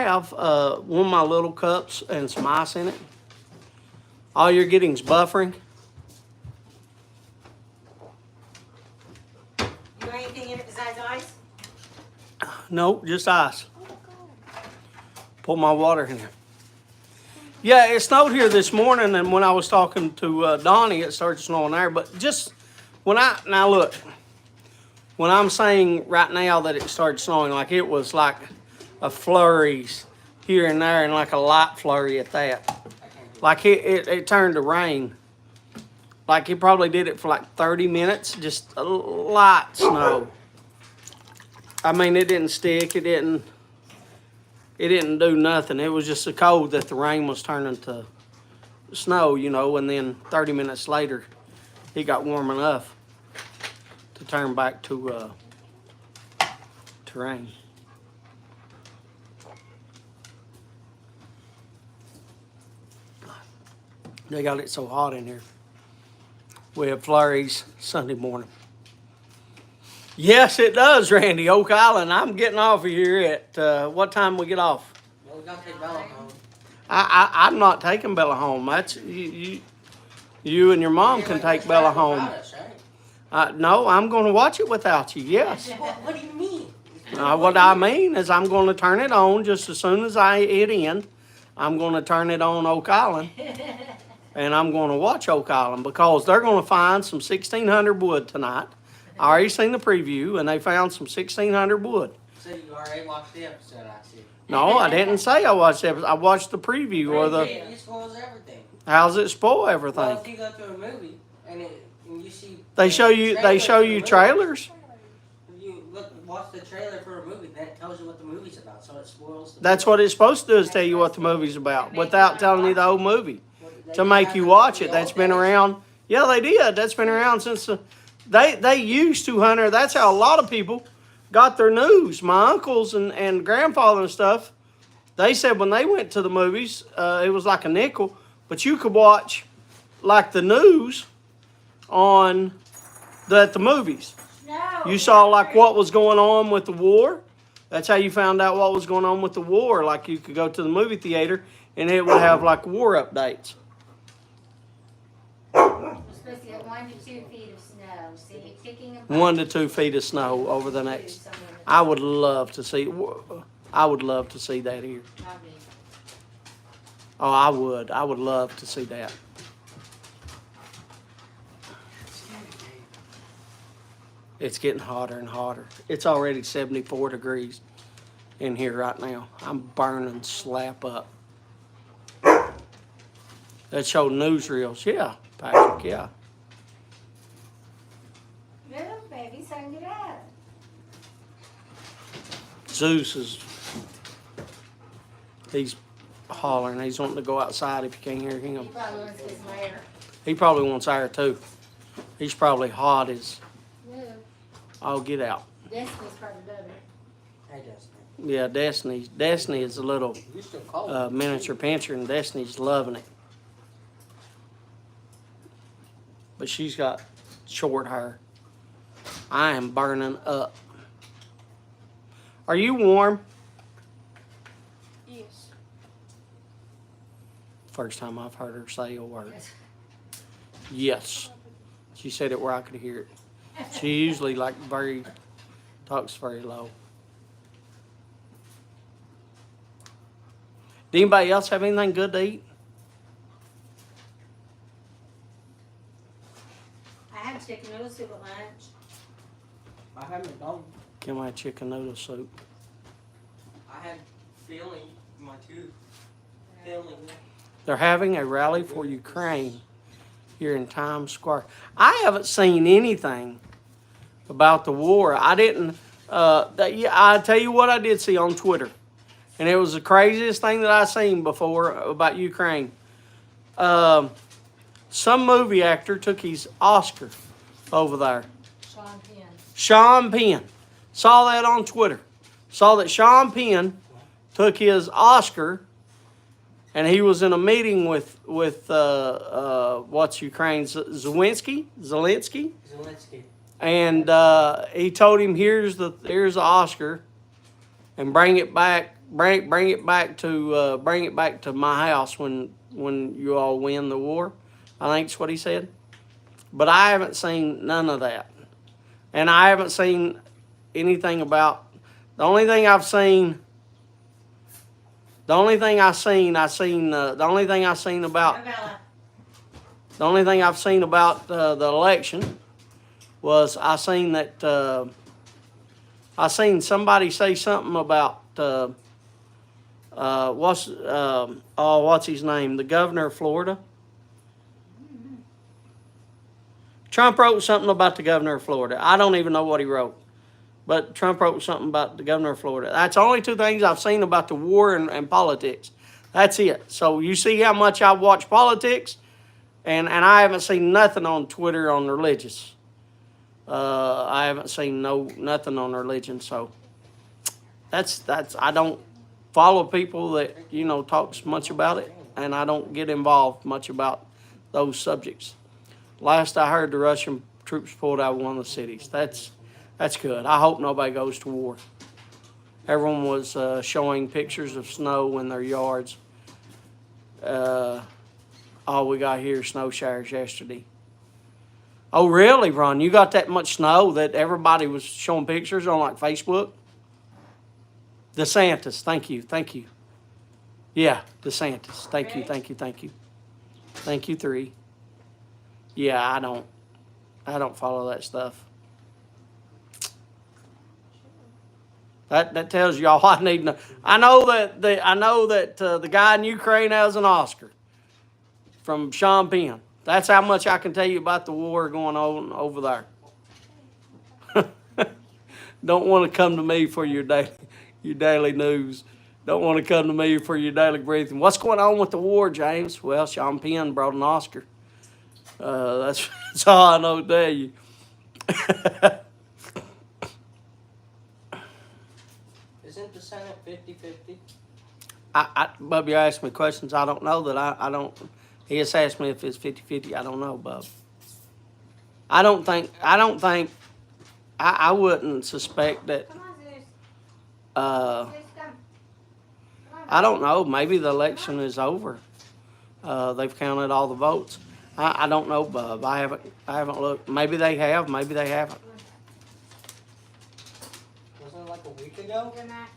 have one of my little cups and some ice in it? All you're getting is buffering. You want anything in it besides ice? No, just ice. Pour my water in there. Yeah, it snowed here this morning, and when I was talking to Donnie, it started snowing there. But just now look, when I'm saying right now that it started snowing, like it was like a flurries here and there, and like a light flurry at that. Like it turned to rain. Like it probably did it for like 30 minutes, just a light snow. I mean, it didn't stick. It didn't do nothing. It was just so cold that the rain was turning to snow, you know, and then 30 minutes later, it got warm enough to turn back to rain. They got it so hot in here. We have flurries Sunday morning. Yes, it does, Randy. Oak Island. I'm getting off of here at what time we get off? Well, we got to take Bella home. I'm not taking Bella home. That's you and your mom can take Bella home. Us, right? No, I'm going to watch it without you. Yes. What do you mean? What I mean is I'm going to turn it on just as soon as I hit in. I'm going to turn it on Oak Island, and I'm going to watch Oak Island because they're going to find some 1600 wood tonight. I already seen the preview, and they found some 1600 wood. So you already watched the episode, I see. No, I didn't say I watched the episode. I watched the preview or the. It spoils everything. How's it spoil everything? Well, if you go to a movie and you see They show you trailers. If you watch the trailer for a movie, then it tells you what the movie's about, so it spoils. That's what it's supposed to do is tell you what the movie's about without telling you the whole movie. To make you watch it. That's been around. Yeah, they did. That's been around since they used to, Hunter. That's how a lot of people got their news. My uncles and grandfather and stuff, they said when they went to the movies, it was like a nickel, but you could watch like the news at the movies. No. You saw like what was going on with the war. That's how you found out what was going on with the war. Like you could go to the movie theater and it would have like war updates. We're supposed to get 1 to 2 feet of snow. See, picking and 1 to 2 feet of snow over the next. I would love to see. I would love to see that here. Not me. Oh, I would. I would love to see that. It's getting hotter and hotter. It's already 74 degrees in here right now. I'm burning slap up. That showed newsreels. Yeah, Patrick, yeah. Little baby, sing it out. Zeus he's hollering. He's wanting to go outside if you can't hear him. He probably wants his lair. He probably wants air too. He's probably hot as, No, I'll get out. Destiny's probably done it. Hey, Destiny. Yeah, Destiny is a little You're still cold. miniature pincher, and Destiny's loving it. But she's got short hair. I am burning up. Are you warm? Yes. First time I've heard her say a word. Yes. She said it where I could hear it. She usually talks very low. Did anybody else have anything good to eat? I had chicken noodle soup at lunch. I had McDonald's. Give me a chicken noodle soup. I had feeling in my tooth. Feeling. They're having a rally for Ukraine here in Times Square. I haven't seen anything about the war. I didn't. I tell you what, I did see on Twitter, and it was the craziest thing that I seen before about Ukraine. Some movie actor took his Oscar over there. Sean Penn. Sean Penn. Saw that on Twitter. Saw that Sean Penn took his Oscar, and he was in a meeting with what's Ukraine's Zelensky, Zelensky. and he told him, here's the Oscar, and bring it back to my house when you all win the war. I think that's what he said. But I haven't seen none of that, and I haven't seen anything about. The only thing I've seen about the election was I seen somebody say something about what's his name, the governor of Florida. Trump wrote something about the governor of Florida. I don't even know what he wrote, but Trump wrote something about the governor of Florida. That's the only two things I've seen about the war and politics. That's it. So you see how much I watch politics, and I haven't seen nothing on Twitter on religious. I haven't seen nothing on religion. So that's I don't follow people that talks much about it, and I don't get involved much about those subjects. Last I heard, the Russian troops pulled out of one of the cities. That's good. I hope nobody goes to war. Everyone was showing pictures of snow in their yards. All we got here is snow showers yesterday. Oh, really, Ron? You got that much snow that everybody was showing pictures on like Facebook? DeSantis, thank you. Yeah, DeSantis, thank you. Thank you, 3. Yeah, I don't follow that stuff. That tells you all I need to know. I know that the guy in Ukraine has an Oscar from Sean Penn. That's how much I can tell you about the war going on over there. Don't want to come to me for your daily news. Don't want to come to me for your daily briefing. What's going on with the war, James? Well, Sean Penn brought an Oscar. That's all I know to tell you. Isn't the Senate 50-50? Bub, you're asking me questions I don't know that I don't. He just asked me if it's 50-50. I don't know, Bub. I wouldn't suspect that. Come on, Zeus. Uh, Zeus, come. Come on. I don't know. Maybe the election is over. They've counted all the votes. I don't know, Bub. I haven't looked. Maybe they have. Maybe they haven't. Wasn't it like a week ago? Here, Max.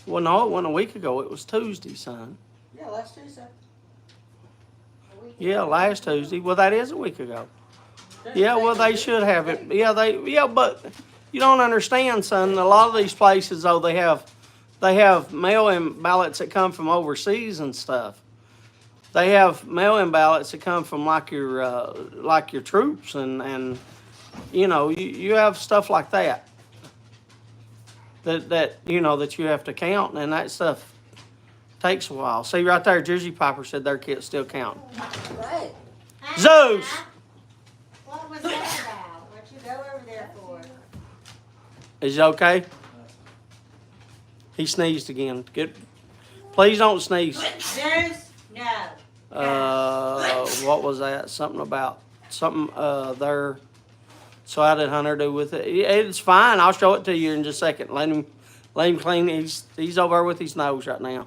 Well, no, it wasn't a week ago. It was Tuesday, son. Yeah, last Tuesday. Yeah, last Tuesday. Well, that is a week ago. Yeah, well, they should have it. Yeah, but you don't understand, son. A lot of these places, though, they have mail-in ballots that come from overseas and stuff. They have mail-in ballots that come from like your troops and you have stuff like that that you have to count, and that stuff takes a while. See right there, Jersey Piper said their kids still count. What? Zeus! What was that about? What'd you go over there for? Is it okay? He sneezed again. Good. Please don't sneeze. Zeus? No. What was that? Something there. So how did Hunter do with it? It's fine. I'll show it to you in just a second. Let him clean. He's over there with his nose right now.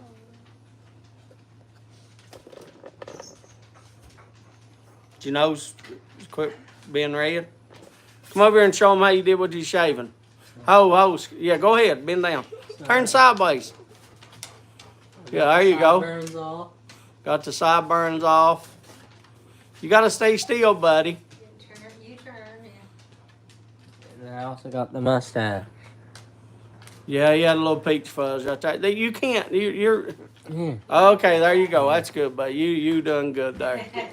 Did your nose quit being red? Come over here and show him how you did with your shaving. Yeah, go ahead. Bend down. Turn sideways. Yeah, there you go. Burns off. Got the sideburns off. You got to stay still, buddy. You turn, yeah. And I also got the mustache. Yeah, you had a little peach fuzz right there. You can't. You're Yeah. Okay, there you go. That's good, but you done good there. I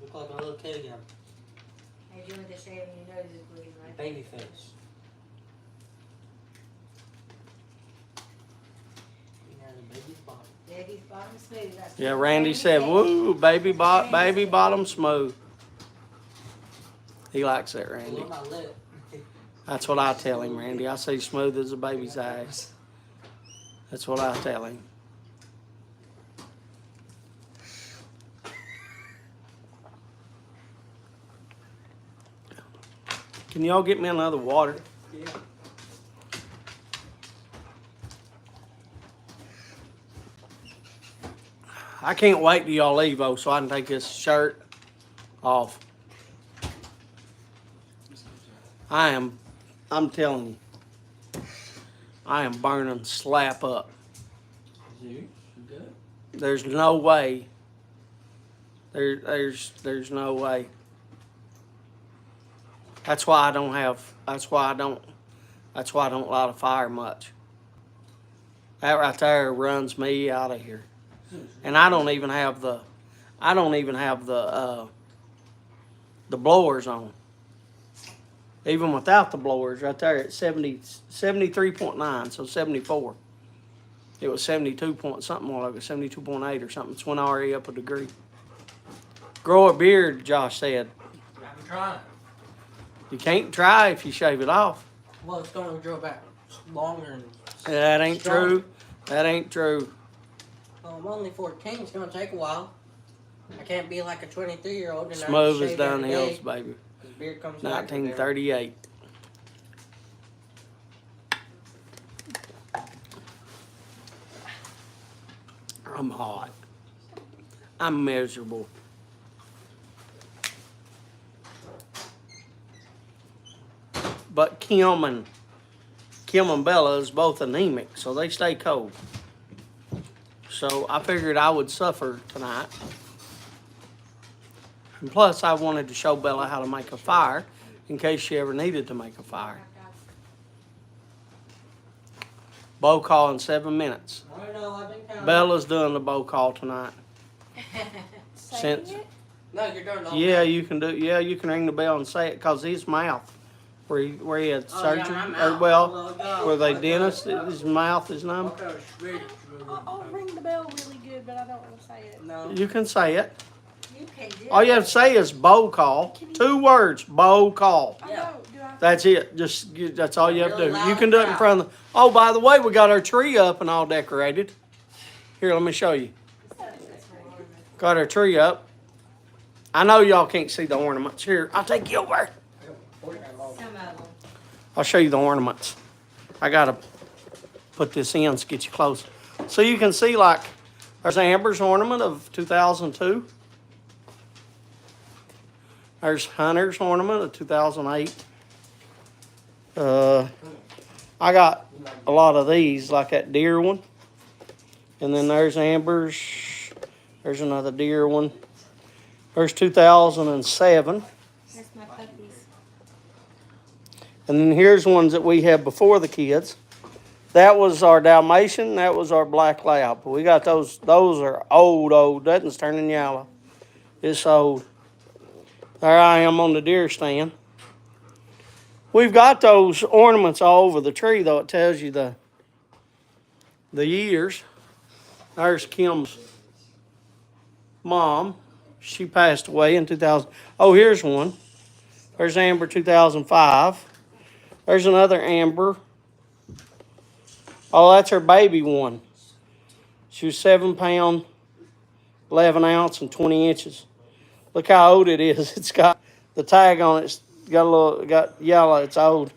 look like a little kid again. Hey, doing the shaving, your nose is bleeding, right? Baby face. You got a baby's bottom. Baby's bottom smooth. That's Yeah, what Randy said, said. "Woo, baby bottom smooth." He likes that, Randy. Below my lip. That's what I tell him, Randy. I say smooth as a baby's ass. That's what I tell him. Can y'all get me another water? Yeah. I can't wait till y'all leave, though, so I can take this shirt off. I'm telling you, I am burning slap up. You good? There's no way. There's no way. That's why I don't light a fire much. That right there runs me out of here. And I don't even have the blowers on. Even without the blowers, right there at 73.9, so 74. It was 72 point something, like 72.8 or something. It's went already up a degree. Grow a beard, Josh said. I'm trying. You can't try if you shave it off. Well, it's going to grow back longer. And That ain't stronger. true. That ain't true. Well, I'm only 14. It's going to take a while. I can't be like a 23-year-old. And Smooth as shave down every hills, day, baby. 'cause beard comes back with 1938. I'm hot. I'm miserable. But Kim and Bella is both anemic, so they stay cold. So I figured I would suffer tonight. And plus, I wanted to show Bella how to make a fire in case she ever needed to make a fire. Bow call in 7 minutes. I know, I've been counting. Bella's doing the bow call tonight. Saying Since- it? No, you're doing it all Yeah, night. you can do. Yeah, you can ring the bell and say it because his mouth, where he had Oh, surgery, yeah, my or mouth. well, Oh, God. where they Okay. dentist, his mouth is numb. Okay, really, I'll ring the bell really good, but I don't want to say it. No. You can say it. You can do All you have it. to say is bow call. 2 words, bow call. I Yeah. know. Do I? That's it. That's all you have to Really do. loud You can do it in crowd. front of the. Oh, by the way, we got our tree up and all decorated. Here, let me show you. Got our tree up. I know y'all can't see the ornaments. Here, I'll take you over. Some of them. I'll show you the ornaments. I gotta put this in to get you close. So you can see, like, there's Amber's ornament of 2002. There's Hunter's ornament of 2008. I got a lot of these, like that deer one. And then there's Amber's. There's another deer one. There's 2007. That's my puppies. And then here's ones that we had before the kids. That was our Dalmatian. That was our Black Lab. We got those. Those are old. Nothing's turning yellow. It's old. There I am on the deer stand. We've got those ornaments all over the tree, though. It tells you the years. There's Kim's mom. She passed away in 2000. Oh, here's one. There's Amber 2005. There's another Amber. Oh, that's her baby one. She was 7 pound, 11 ounce, and 20 inches. Look how old it is. It's got the tag on it. It's got yellow. It's old.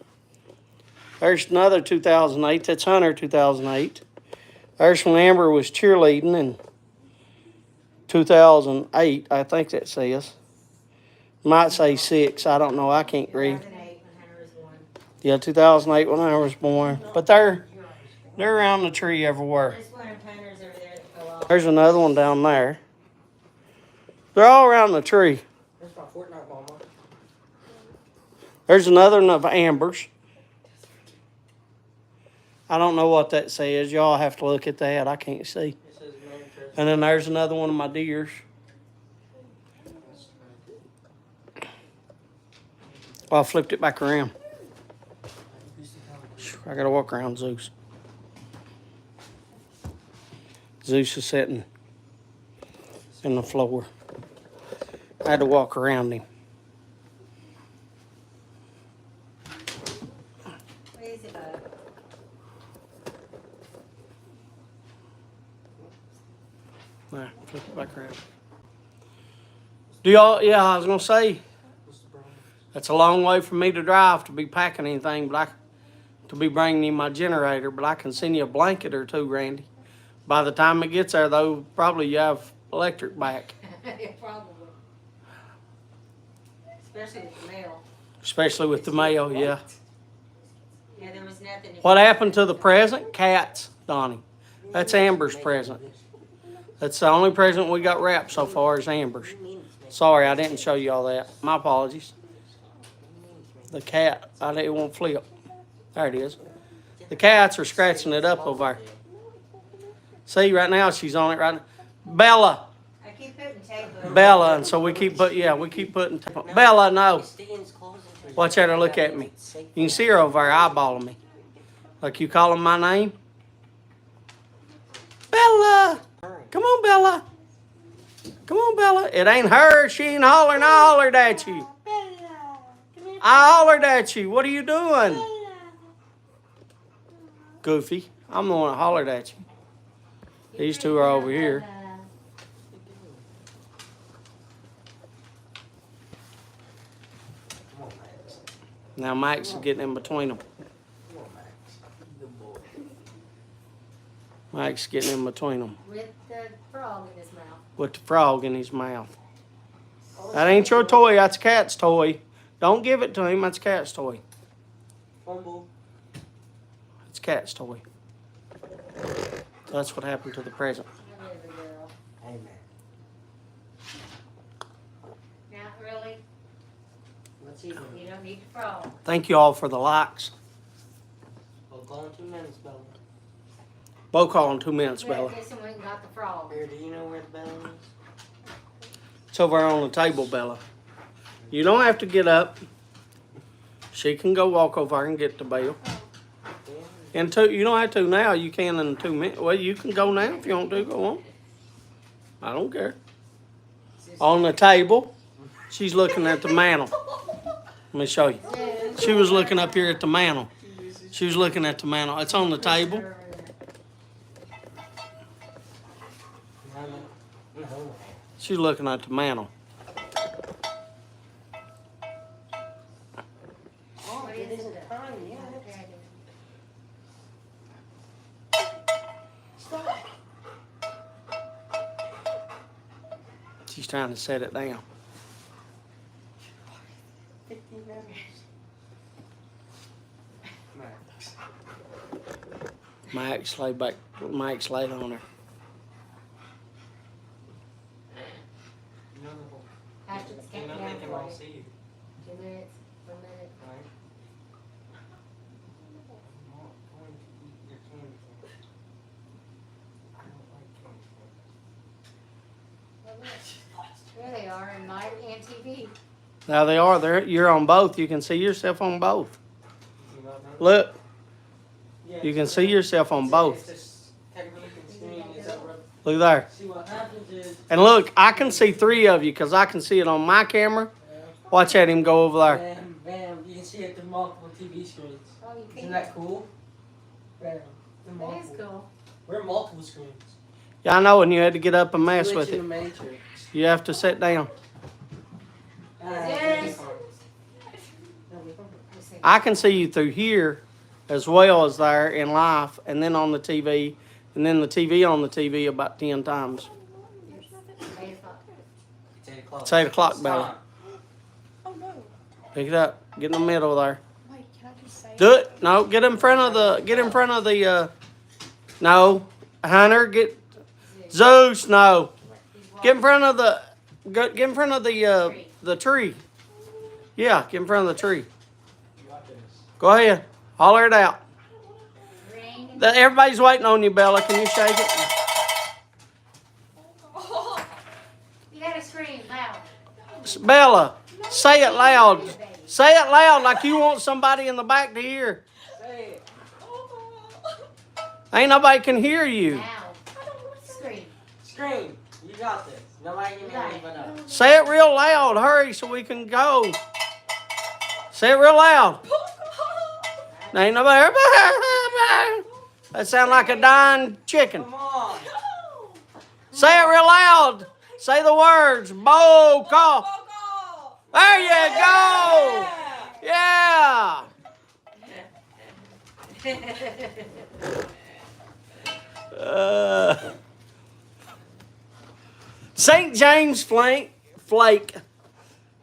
There's another 2008. That's Hunter 2008. There's when Amber was cheerleading in 2008. I think that says. Might say 6. I don't know. I can't read. 2008 when Hunter was born. Yeah, 2008 when I was born. But they're around the tree everywhere. There's one of Hunter's over there that fell off. There's another one down there. They're all around the tree. That's my Fortnite mama. There's another one of Amber's. I don't know what that says. Y'all have to look at that. I can't see. It says manifest. And then there's another one of my deers. Well, I flipped it back around. I gotta walk around Zeus. Zeus is sitting in the floor. I had to walk around him. Where is it, bud? There, flip it back around. Do y'all, yeah, I was gonna say, that's a long way for me to drive to be packing anything, but to be bringing you my generator, but I can send you a blanket or two, Randy. By the time it gets there, though, probably you have electric back. Yeah, probably. Especially with the mail. Especially with the mail, yeah. Yeah, there was nothing. What happened to the present? Cats, Donnie. That's Amber's present. That's the only present we got wrapped so far is Amber's. Sorry, I didn't show you all that. My apologies. The cat, it won't flip. There it is. The cats are scratching it up over there. See, right now she's on it right now. Bella. I keep putting tape on. Bella, and so we keep putting tape on. Bella, no. Watch out her look at me. You can see her over there eyeballing me. Like you calling my name? Bella! Come on, Bella. Come on, Bella. It ain't her. She ain't hollering. I hollered at you. I hollered at you. What are you doing? Goofy. I'm the one that hollered at you. These two are over here. Now Max is getting in between them. Max is getting in between them. With the frog in his mouth. With the frog in his mouth. That ain't your toy. That's a cat's toy. Don't give it to him. That's a cat's toy. Fumble. It's a cat's toy. That's what happened to the present. Amen. Not really. Let's eat You don't need the frog. Thank you all for the likes. We'll go in 2 minutes, Bella. Bo call in 2 minutes, Well, Bella. this one went and got the frog. Here, do you know where the bell is? It's over on the table, Bella. You don't have to get up. She can go walk over there and get the bell. You don't have to now. You can in 2 minutes. Well, you can go now if you want to. Go on. I don't care. On the table, she's looking at the mantle. Let me show you. She was looking up here at the mantle. She was looking at the mantle. It's on the table. No. She's looking at the mantle. Oh, What it is isn't it? time yet. She's trying to set it down. 50 minutes. Max. Max lay back. Max laid on her. After the You count know down they can for all you. see you, 2 minutes, 1 minute. right? I'm not going to eat your candy cane. I don't like candy cane. There they are in light and TV. Now they are there. You're on both. You can see yourself on both. You not know? Look, Yeah, you can it's see yourself on both. It's a technique and screen. Is that what? Look there. See what happens is. And look, I can see 3 of you because I can see it on my camera. Watch at him go over there. Bam, bam. You can see it to multiple TV screens. Oh, you Isn't can. that cool? Bam. The That is multiple. cool. We're multiple screens. Yeah, I know, and you had to get up and mess Glitch with in it. the Matrix. You have to sit down. Yes. I can see you through here as well as there in life, and then on the TV, and then the TV on the TV about 10 times. 8 o'clock. It's 8 o'clock. It's 8 o'clock, It's Bella. time. Oh no. Pick it up. Get in the middle there. Wait, can I just say? Do it. No, get in front of the, no. Hunter, get, Zeus, no. Get in front of the tree. Yeah, get in front of the tree. You got this. Go ahead. Holler it out. Randy, Everybody's waiting on you, Bella. Can you shake it? You gotta scream loud. Bella, say it loud. Say it loud like you want somebody in the back to hear. Say it. Ain't nobody can hear you. Loud. Scream. Scream. You got this. Nobody can hear you but us. Say it real loud. Hurry so we can go. Say it real loud. Ain't nobody. That sound like a dying chicken. Come on. Say it real loud. Say the words. Bo call. There you go. Yeah. St. James Flake.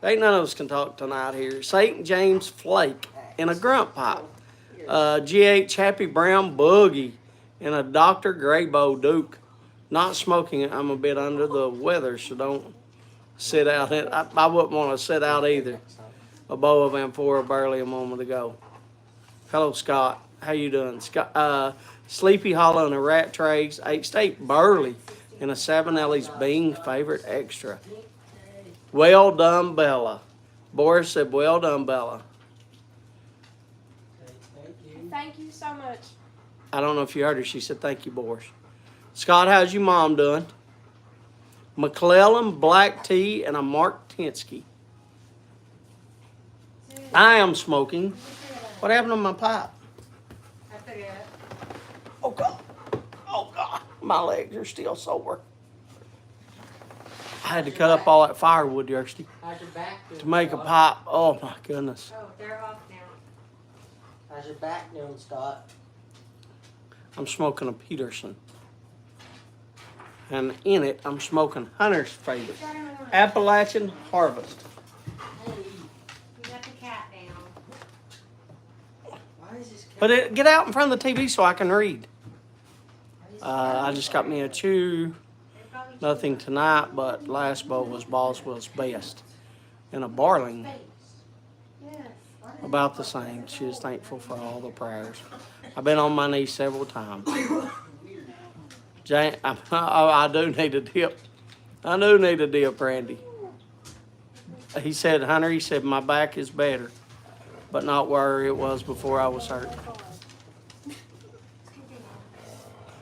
Ain't none of us can talk tonight here. St. James Flake in a grunt pipe. GH Happy Brown Boogie and a Dr. Graybo Duke. Not smoking it. I'm a bit under the weather, so don't sit out. I wouldn't want to sit out either. A bowl of amphora barley a moment ago. Hello, Scott. How you doing? Scott, Sleepy Hollow and a Rat Trays, 8 State Burley, and a Sabanelli's Bean Favorite Extra. Well done, Bella. Boris said, well done, Bella. Thank you. Thank you so much. I don't know if you heard her. She said, thank you, Boris. Scott, how's your mom doing? McClellan, black tea, and a Mark Tinsky. I am smoking. What happened to my pipe? I put it up. Oh, God. Oh, God. My legs are still sore. I had to cut up all that firewood yesterday How's your back doing? to make a Scott? pipe. Oh, my goodness. Oh, they're off now. How's your back doing, Scott? I'm smoking a Peterson. And in it, I'm smoking Hunter's favorite, Appalachian Harvest. You got the cat down. Why is this cat? But get out in front of the TV so I can read. I just got me a chew. Nothing tonight, but last bowl was Boswell's best. And a Barling, about the same. She is thankful for all the prayers. I've been on my knees several times. Jane, I do need a dip. I do need a dip, Randy. He said, Hunter, he said, my back is better, but not where it was before I was hurt.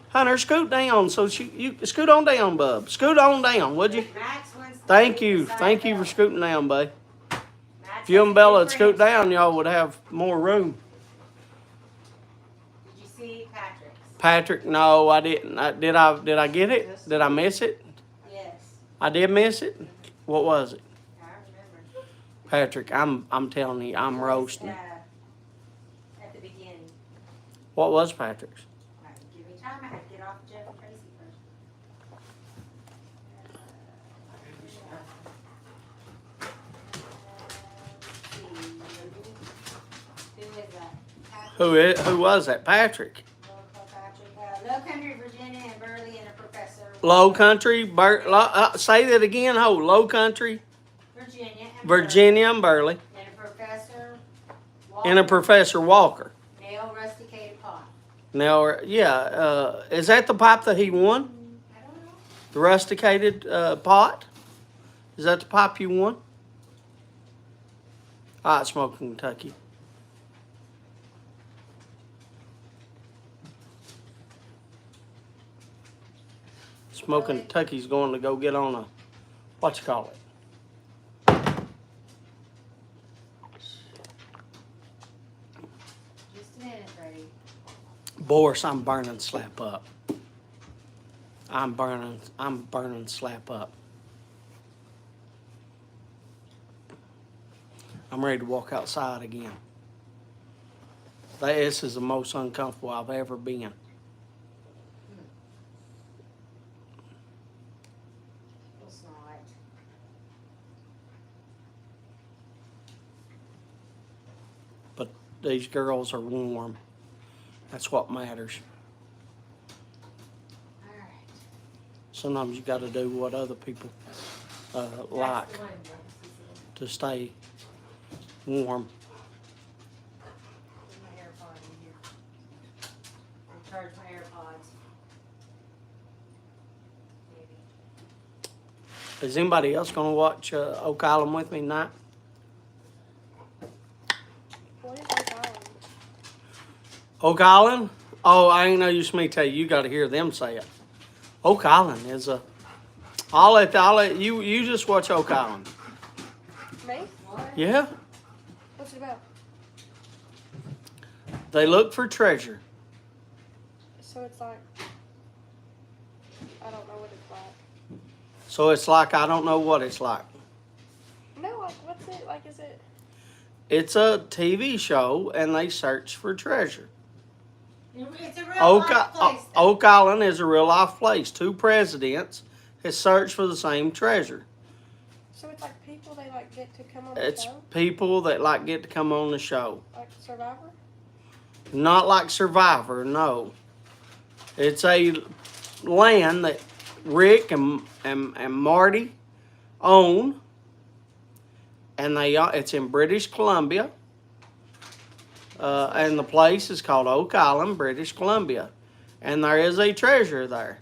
Hunter, scoot down. So you scoot on down, bub. Scoot on down, would you? Max wants to Thank sit you. beside Thank you Bella. for scooting down, babe. Max If you and has Bella a would scoot different- down, y'all would have more room. Did you see Patrick's? Patrick, no, I didn't. Did I get it? Did I miss it? Yes. I did miss it. What was it? I remember. Patrick, I'm telling you, I'm roasting. At the beginning. What was Patrick's? All right, give me time. I have to get off Jeff and Tracy first. Who is that? Patrick. Who was that? Patrick. Low Country, Virginia, and Burley, and a professor. Low Country, say that again. Hold. Low Country, Virginia. And Virginia, and Burley, Burley, and a professor. and a Professor Walker. Nail rusticated pot. Now, yeah, is that the pipe that he won? I don't know. The rusticated pot? Is that the pipe you won? I smoke in Kentucky. Smoking Kentucky's going to go get on a, what you call it? Just a minute, Freddie. Boris, I'm burning slap up. I'm burning slap up. I'm ready to walk outside again. This is the most uncomfortable I've ever been. It's not. But these girls are warm. That's what matters. All right. Sometimes you got to do what other people like That's the one, to stay warm. Put my AirPod in here. I'm charge my AirPods. Maybe. Is anybody else gonna watch Oak Island with me tonight? What is Oak Island? Oak Island? Oh, I ain't no use me tell you. You got to hear them say it. Oak Island is a. I'll let you just watch Oak Island. Me? What? Yeah, What's it about? they look for treasure. So it's like, I don't know what it's like. So it's like I don't know what it's like. No, like, what's it, like, is it? It's a TV show, and they search for treasure. It's a real Oak, life place. though. Oak Island is a real life place. 2 presidents has searched for the same treasure. So it's like people they like get to come on the It's show? people that like get to come on the show. Like Survivor? Not like Survivor, no. It's a land that Rick and Marty own, and it's in British Columbia. And the place is called Oak Island, British Columbia, and there is a treasure there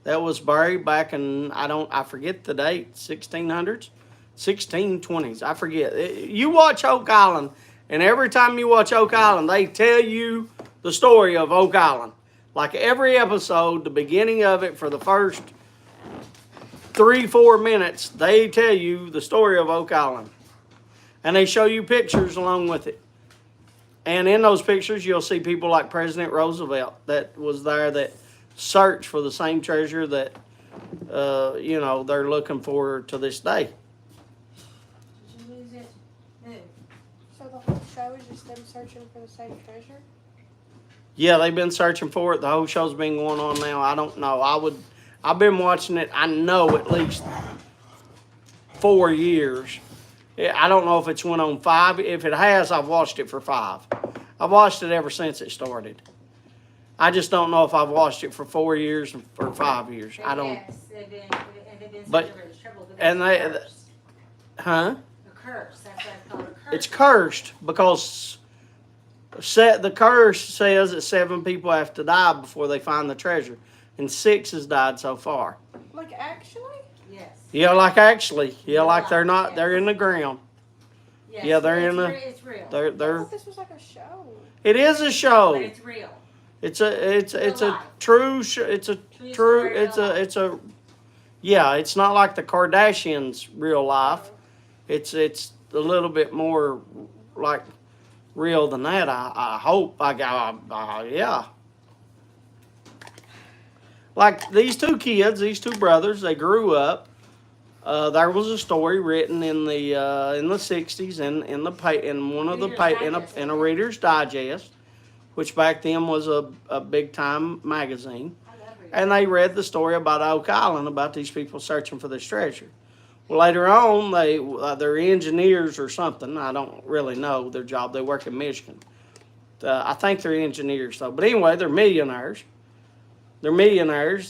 that was buried back in I forget the date, 1600s, 1620s. I forget. You watch Oak Island, and every time you watch Oak Island, they tell you the story of Oak Island. Like every episode, the beginning of it for the first 3-4 minutes, they tell you the story of Oak Island, and they show you pictures along with it. And in those pictures, you'll see people like President Roosevelt that was there that searched for the same treasure that, they're looking for to this day. Did you lose it? No. So the whole show is just them searching for the same treasure? Yeah, they've been searching for it. The whole show's been going on now. I don't know. I've been watching it, I know, at least 4 years. I don't know if it's went on 5. If it has, I've watched it for 5. I've watched it ever since it started. I just don't know if I've watched it for 4 years or 5 years. I don't. Yes, they've been But- such a trouble. and Because they- it's a curse. Huh? A curse. That's why it's called a curse. It's cursed because the curse says that 7 people have to die before they find the treasure, and 6 has died so far. Like, actually? Yes. Yeah, like actually, like they're not. They're in the ground. Yes. Yeah, they're it's in the- It's real. They're. I They're. thought this was like a show. It is a show. But it's real. It's a life. true. It's a True true. story, It's real a. life. It's a. Yeah, it's not like the Kardashians' real life. It's a little bit more like real than that. I hope. Yeah. Like these 2 kids, these 2 brothers, they grew up. There was a story written in the 60s in a Reader's Digest, which back then was a big time magazine. I love reading. And they read the story about Oak Island, about these people searching for this treasure. Well, later on, they're engineers or something. I don't really know their job. They work in Michigan. I think they're engineers, though. But anyway, they're millionaires.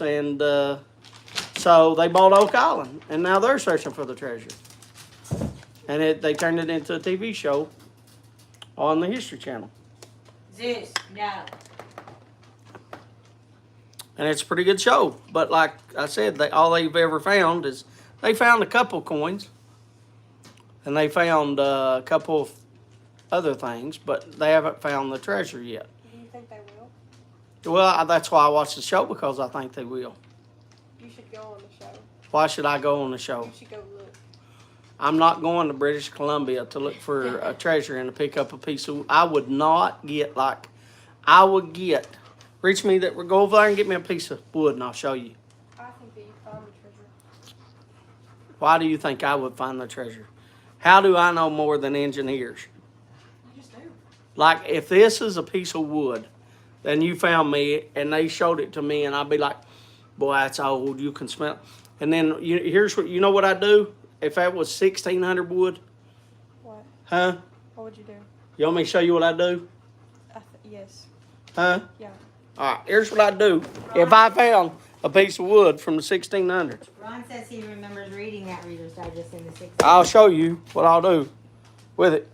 And so they bought Oak Island, and now they're searching for the treasure. And they turned it into a TV show on the History Channel. Zeus, no. And it's a pretty good show. But like I said, all they've ever found is they found a couple coins, and they found a couple of other things, but they haven't found the treasure yet. Do you think they will? Well, that's why I watch the show, because I think they will. You should go on the show. Why should I go on the show? You should go look. I'm not going to British Columbia to look for a treasure and to pick up a piece of. I would not get like. I would get. Reach me that. Go over there and get me a piece of wood, and I'll show you. I think that you found the treasure. Why do you think I would find the treasure? How do I know more than engineers? You just do. Like, if this is a piece of wood, then you found me and they showed it to me, and I'd be like, boy, that's old. You can smell it. And then here's what, you know what I do? If that was 1600 wood, What? huh? What would you do? You want me to show you what I do? Yes. Huh? Yeah. All right, here's what I do. If I found a piece of wood from the 1600s, Ron says he remembers reading that Reader's Digest in the 60s. I'll show you what I'll do with it.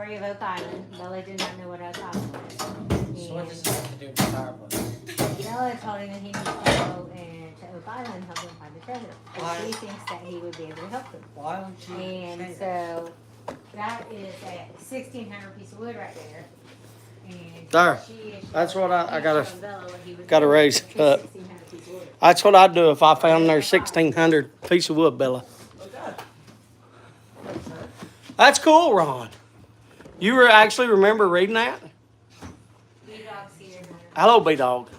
story of Oak Island. Bella did not know what Oak Island was. So what does this have to do with the fireplace? Bella told him that he needs to go and to Oak Island and help them find the treasure. Why? And she thinks that he would be able to help them. Why would you And say that? so that is a 1,600 piece of wood right there. And There. she is That's what I showing gotta- Bella what he would gotta do raise with it up. 1,600 piece of wood. That's what I'd do if I found their 1,600 piece of wood, Bella. That's cool, Ron. You were actually remember reading that? B-Dog's here. Hello, B-Dog.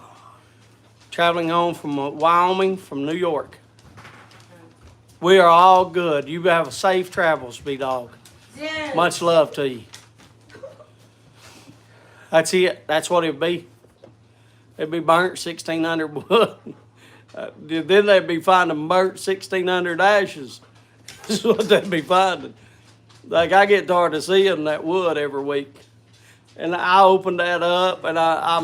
Traveling home from Wyoming, from New York. We are all good. You have safe travels, B-Dog. Dude. Much love to you. That's it. That's what it'd be. It'd be burnt 1,600 wood. Then they'd be finding burnt 1,600 ashes. That's what they'd be finding. Like, I get tired of seeing that wood every week. And I opened that up, and I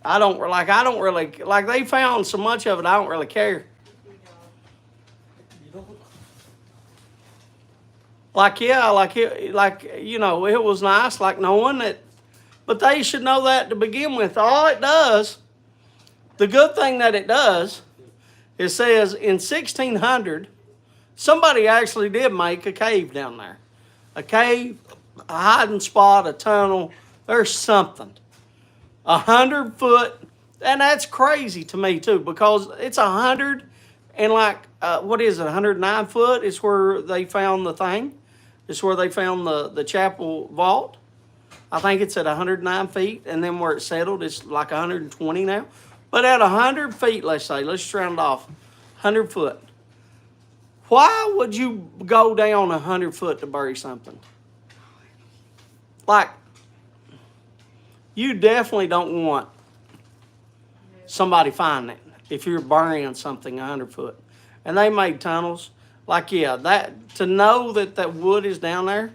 don't really, like, they found so much of it, I don't really care. You don't- Like, yeah, it was nice, like knowing that, but they should know that to begin with. All it does, the good thing that it does, it says in 1600, somebody actually did make a cave down there. A cave, a hiding spot, a tunnel, there's something. 100 foot, and that's crazy to me too, because it's 100 and what is it, 109 foot is where they found the thing. It's where they found the chapel vault. I think it's at 109 feet, and then where it settled, it's like 120 now. But at 100 feet, let's round off, 100 foot. Why would you go down 100 foot to bury something? Like, you definitely don't want somebody finding it if you're burying something 100 foot. And they made tunnels. Like, yeah, that to know that that wood is down there,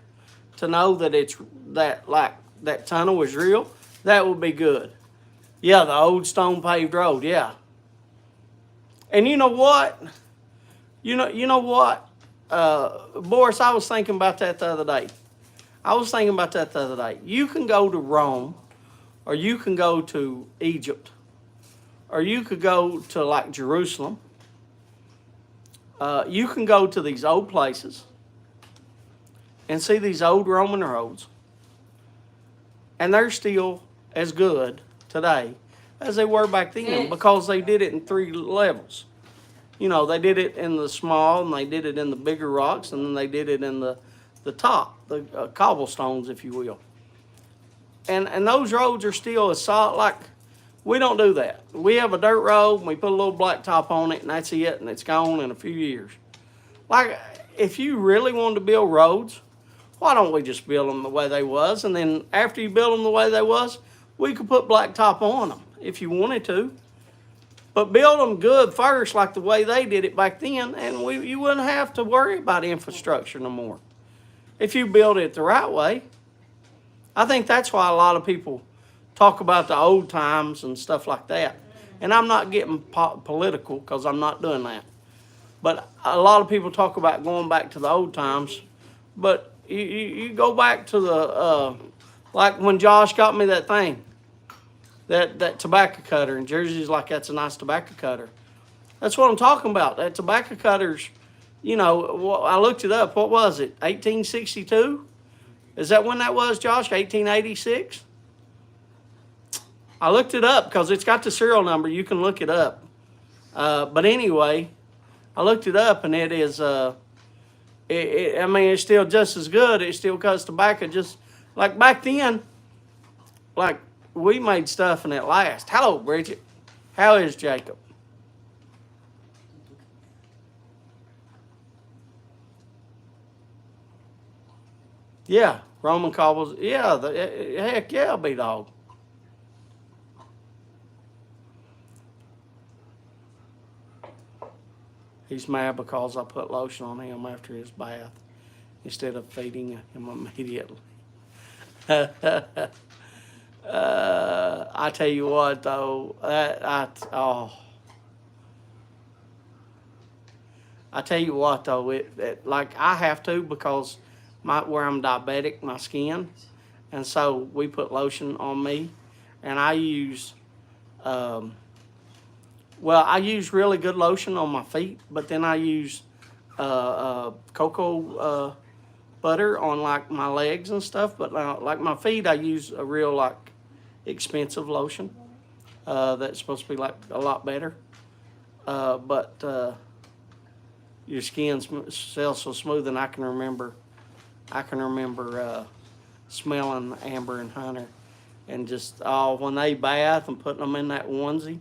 to know that it's that tunnel is real, that would be good. Yeah, the old stone paved road, yeah. And you know what? You know what? Boris, I was thinking about that the other day. You can go to Rome, or you can go to Egypt, or you could go to like Jerusalem. You can go to these old places and see these old Roman roads, and they're still as good today as they were back then because they did it in 3 levels. You know, they did it in the small, and they did it in the bigger rocks, and then they did it in the top, the cobblestones, if you will. And those roads are still as solid. Like, we don't do that. We have a dirt road, and we put a little blacktop on it, and that's it, and it's gone in a few years. Like, if you really wanted to build roads, why don't we just build them the way they was? And then after you build them the way they was, we could put blacktop on them if you wanted to. But build them good first, like the way they did it back then, and you wouldn't have to worry about infrastructure no more. If you build it the right way. I think that's why a lot of people talk about the old times and stuff like that. And I'm not getting political, because I'm not doing that. But a lot of people talk about going back to the old times. But you go back to the, like when Josh got me that thing. That tobacco cutter, and Jersey's like, that's a nice tobacco cutter. That's what I'm talking about. That tobacco cutter's, you know, I looked it up. What was it? 1862? Is that when that was, Josh? 1886? I looked it up because it's got the serial number. You can look it up. But anyway, I looked it up, and it is, I mean, it's still just as good. It still cuts tobacco just like back then. Like, we made stuff and it lasts. Hello, Bridget. How is Jacob? Yeah, Roman cobbles. Yeah, heck yeah, B-Dog. He's mad because I put lotion on him after his bath instead of feeding him immediately. I tell you what, though, I tell you what, though, like I have to, because where I'm diabetic, my skin, and so we put lotion on me, and I use, I use really good lotion on my feet, but then I use cocoa butter on like my legs and stuff. But like my feet, I use a real like expensive lotion that's supposed to be like a lot better. But your skin sells so smooth, and I can remember smelling Amber and Hunter, and just when they bath and putting them in that onesie,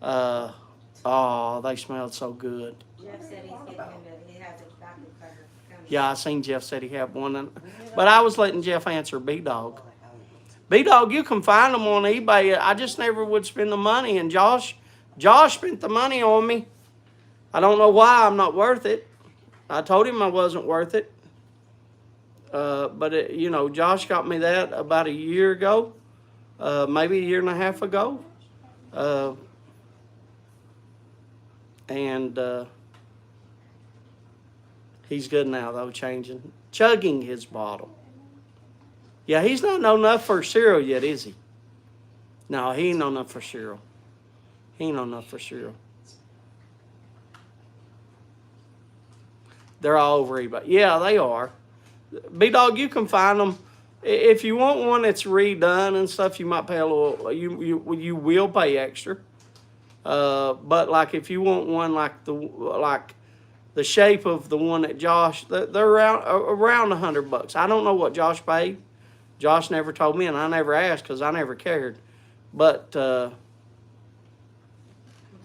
they smelled so good. Jeff said he's getting him he has a vacuum cleaner coming. Yeah, I seen Jeff said he had one, but I was letting Jeff answer B-Dog. B-Dog, you can find them on eBay. I just never would spend the money, and Josh spent the money on me. I don't know why. I'm not worth it. I told him I wasn't worth it. But Josh got me that about a year ago, maybe a year and a half ago. And he's good now, though, chugging his bottle. Yeah, he's not know enough for cereal yet, is he? No, he ain't know enough for cereal. They're all over eBay. Yeah, they are. B-Dog, you can find them. If you want one that's redone and stuff, you might pay a little. You will pay extra. But like if you want one like the shape of the one that Josh, they're around $100. I don't know what Josh paid. Josh never told me, and I never asked because I never cared. But I'm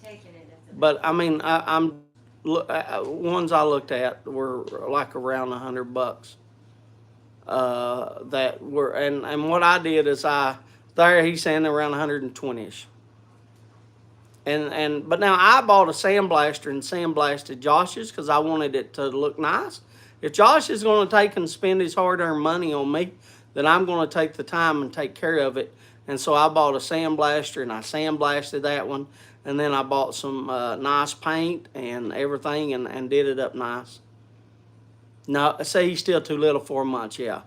taking it as a I mean, ones I looked at were like around $100. That were and what I did is he's saying around 120ish. But now I bought a sandblaster and sandblasted Josh's because I wanted it to look nice. If Josh is going to take and spend his hard-earned money on me, then I'm going to take the time and take care of it. And so I bought a sandblaster and I sandblasted that one. And then I bought some nice paint and everything and did it up nice. No, I say he's still too little for months, yeah.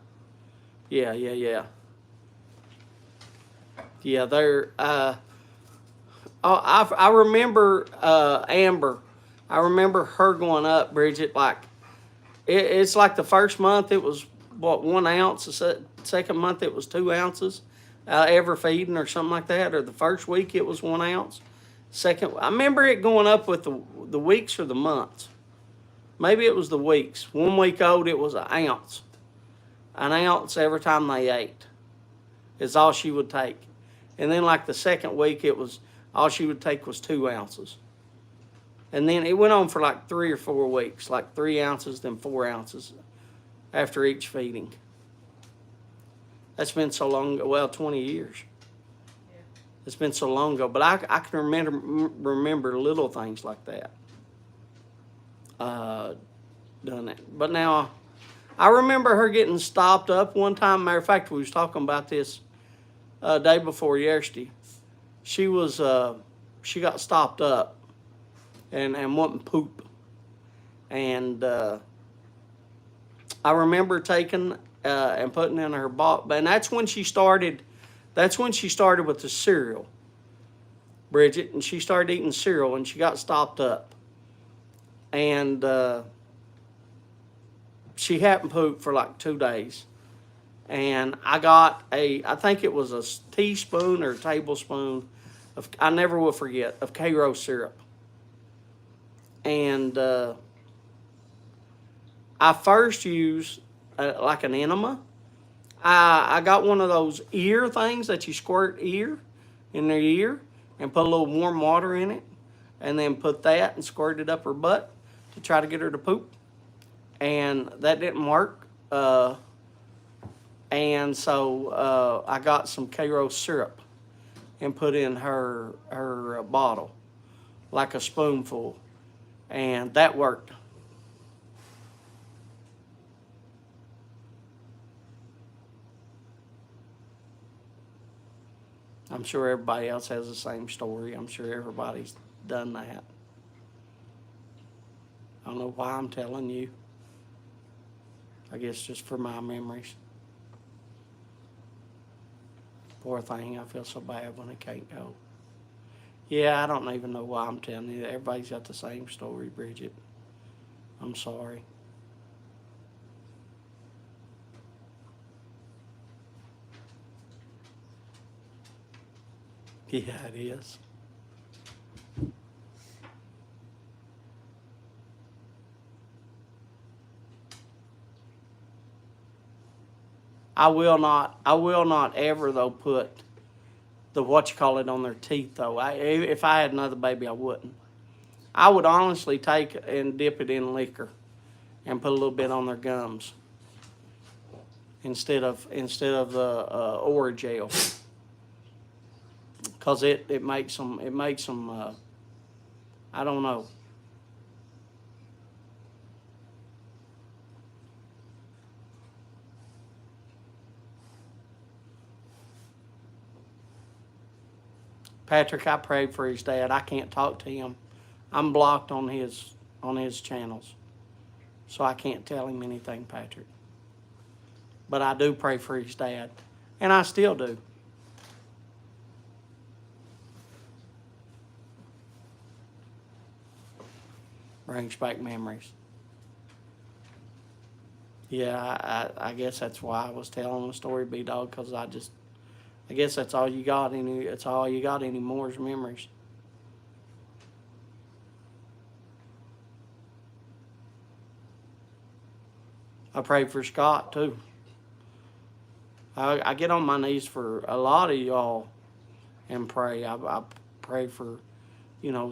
Yeah, they're, I remember Amber. I remember her going up, Bridget, like, it's like the first month it was, 1 ounce? The second month it was 2 ounces every feeding or something like that. Or the first week it was 1 ounce. I remember it going up with the weeks or the months. Maybe it was the weeks. 1 week old, it was 1 ounce. 1 ounce every time they ate is all she would take. And then like the second week, it was all she would take was 2 ounces. And then it went on for like 3 or 4 weeks, like 3 ounces, then 4 ounces after each feeding. That's been so long ago, 20 years. Yeah. It's been so long ago, but I can remember little things like that. Done it. But now, I remember her getting stopped up one time. Matter of fact, we was talking about this day before yesterday. She got stopped up and wouldn't poop. And I remember taking and putting in her bottle. And that's when she started with the cereal, Bridget. And she started eating cereal and she got stopped up. And she hadn't pooped for like 2 days. And I got I think it was a teaspoon or a tablespoon of, I never will forget, of Karo syrup. And I first used like an enema. I got one of those ear things that you squirt in their ear and put a little warm water in it. And then put that and squirt it up her butt to try to get her to poop. And that didn't work. And so I got some Karo syrup and put in her bottle, like a spoonful. And that worked. I'm sure everybody else has the same story. I'm sure everybody's done that. I don't know why I'm telling you. I guess just for my memories. Poor thing, I feel so bad when it can't go. Yeah, I don't even know why I'm telling you that. Everybody's got the same story, Bridget. I'm sorry. Yeah, it is. I will not ever though put the what you call it on their teeth though. If I had another baby, I wouldn't. I would honestly take and dip it in liquor and put a little bit on their gums instead of the Orajel, cause it makes them I don't know. Patrick, I prayed for his dad. I can't talk to him. I'm blocked on his channels, so I can't tell him anything, Patrick. But I do pray for his dad, and I still do. Brings back memories. Yeah, I guess that's why I was telling the story, B-Dog, because I guess that's all you got. It's all you got anymore is memories. I prayed for Scott too. I get on my knees for a lot of y'all and pray. I pray for,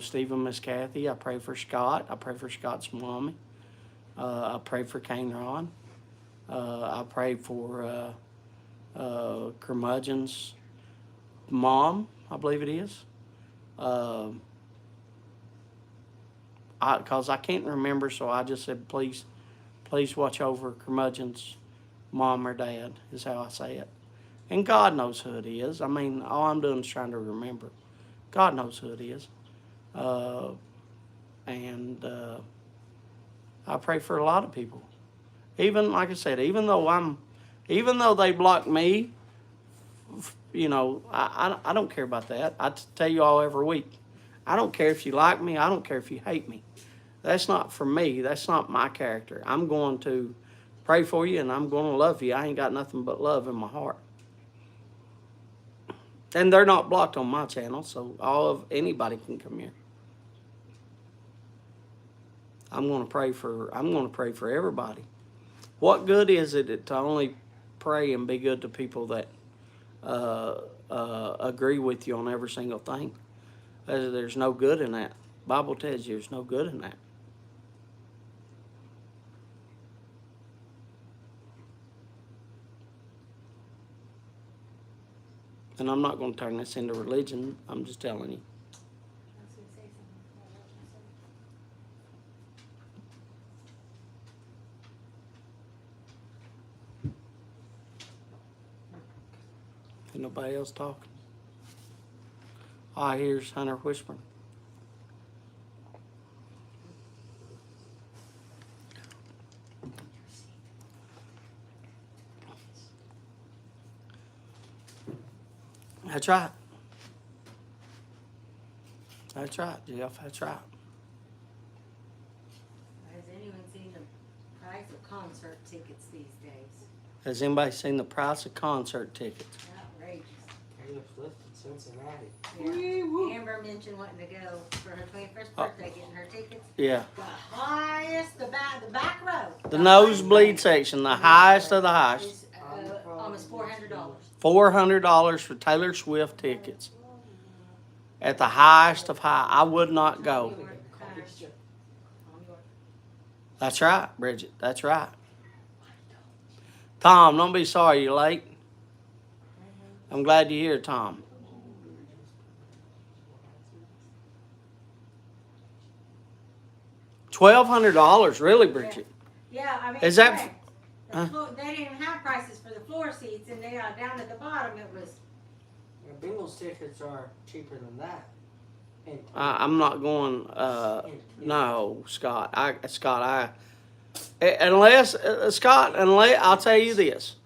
Steve and Miss Kathy. I pray for Scott. I pray for Scott's mommy. I pray for Kane Ron. I pray for Curmudgeon's mom, I believe it is. Because I can't remember, so I just said, please watch over Curmudgeon's mom or dad, is how I say it. And God knows who it is. I mean, all I'm doing is trying to remember. God knows who it is. And I pray for a lot of people. Even, like I said, even though they block me, I don't care about that. I tell you all every week. I don't care if you like me. I don't care if you hate me. That's not for me. That's not my character. I'm going to pray for you, and I'm going to love you. I ain't got nothing but love in my heart. And they're not blocked on my channel, so anybody can come here. I'm going to pray for everybody. What good is it to only pray and be good to people that agree with you on every single thing? There's no good in that. Bible tells you there's no good in that. And I'm not going to turn this into religion. I'm just telling you. Ain't nobody else talking. All I hear is Hunter whispering. That's right. That's right, Jeff. That's right. Has anyone seen the price of concert tickets these days? Has anybody seen the price of concert tickets? Outrageous. Taylor Swift in Cincinnati. Yeah. Amber mentioned wanting to go for her 21st birthday, getting her tickets. Yeah. The highest, the back row. The nosebleed section, the highest of the highest. Is, almost $400. $400 for Taylor Swift tickets. At the highest of high. I would not go. That's right, Bridget. That's right. Tom, don't be sorry you're late. I'm glad you're here, Tom. $1,200, really, Bridget? Yeah, I mean, Is that- correct. They didn't even have prices for the floor seats, and they down at the bottom it was. Yeah, Bengals tickets are cheaper than that. I'm not going. No, Scott. Unless, Scott, unless, I'll tell you this.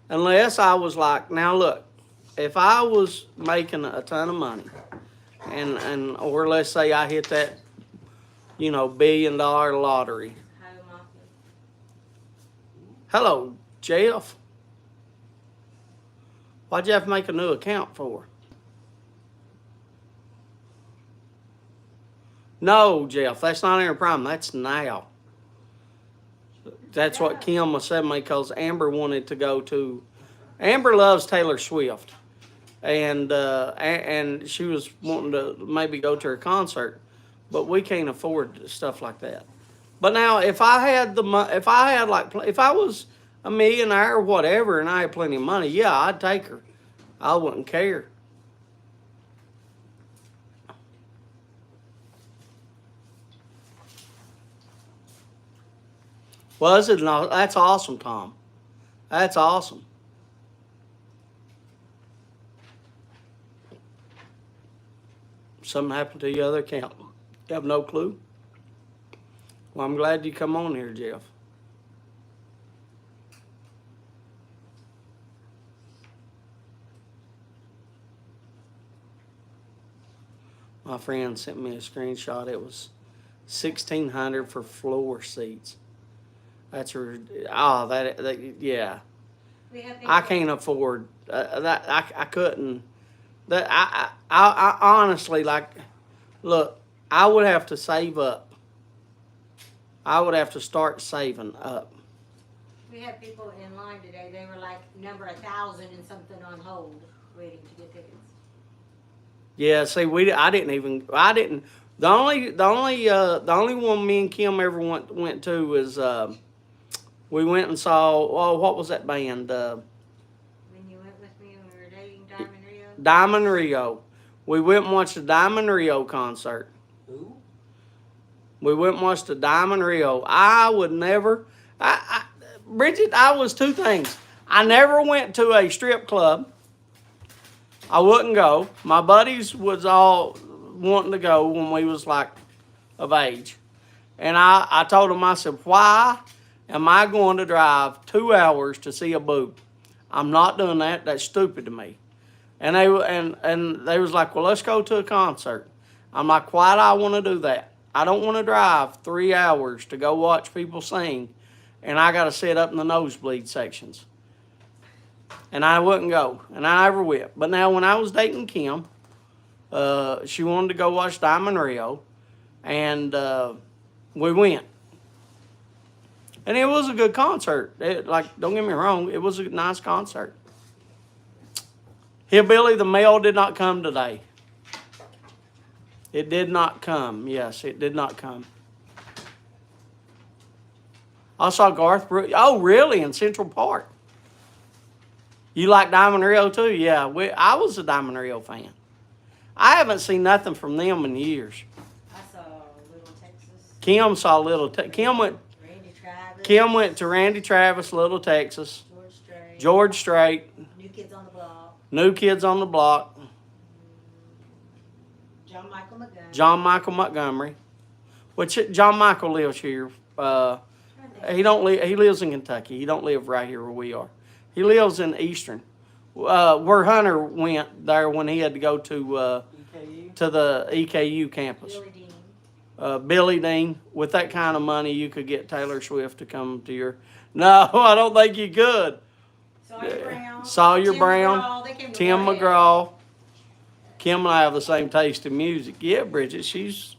Unless I was like, now look, if I was making a ton of money, or let's say I hit that, $1 billion lottery. Hello, Jeff. Why'd you have to make a new account for? No, Jeff, that's not in prime. That's now. That's what Kim was telling me because Amber wanted to go to. Amber loves Taylor Swift, and she was wanting to maybe go to her concert, but we can't afford stuff like that. But now, if I was a millionaire or whatever, and I had plenty of money, yeah, I'd take her. I wouldn't care. Was it? No, that's awesome, Tom. That's awesome. Something happened to your other account. You have no clue? Well, I'm glad you come on here, Jeff. My friend sent me a screenshot. It was $1,600 for floor seats. That's yeah. I can't afford that. I couldn't. That I honestly look. I would have to save up. I would have to start saving up. We had people in line today. They were like number 1,000 and something on hold, waiting to get tickets. Yeah. See, I didn't. The only one me and Kim ever went to was we went and saw. What was that band? When you went with me when we were dating Diamond Rio. Diamond Rio. We went and watched the Diamond Rio concert. Who? We went and watched the Diamond Rio. I would never. Bridget, I was two things. I never went to a strip club. I wouldn't go. My buddies was all wanting to go when we was like of age. And I told them, I said, why am I going to drive 2 hours to see a boob? I'm not doing that. That's stupid to me. And they was like, well, let's go to a concert. I'm like, why do I want to do that? I don't want to drive 3 hours to go watch people sing, and I got to sit up in the nosebleed sections. And I wouldn't go, and I never went. But now when I was dating Kim, she wanted to go watch Diamond Rio, and we went. And it was a good concert. Don't get me wrong, it was a nice concert. Hillbilly, the mail did not come today. It did not come. Yes, it did not come. I saw Garth Brooks. Oh, really? In Central Park. You like Diamond Rio too? Yeah, I was a Diamond Rio fan. I haven't seen nothing from them in years. I saw Little Texas. Kim saw Little Texas. Randy Travis. Kim went to Randy Travis, Little Texas. George Strait. New Kids on the Block. New Kids on the Block. John Michael Montgomery. Which John Michael lives here. He lives in Kentucky. He don't live right here where we are. He lives in Eastern. Where Hunter went there when he had to go to the EKU campus. Billy Dean. Billy Dean. With that kind of money, you could get Taylor Swift to come to your... No, I don't think you could. Sawyer Brown. Tim McGraw. Kim and I have the same taste in music. Yeah, Bridget, she's...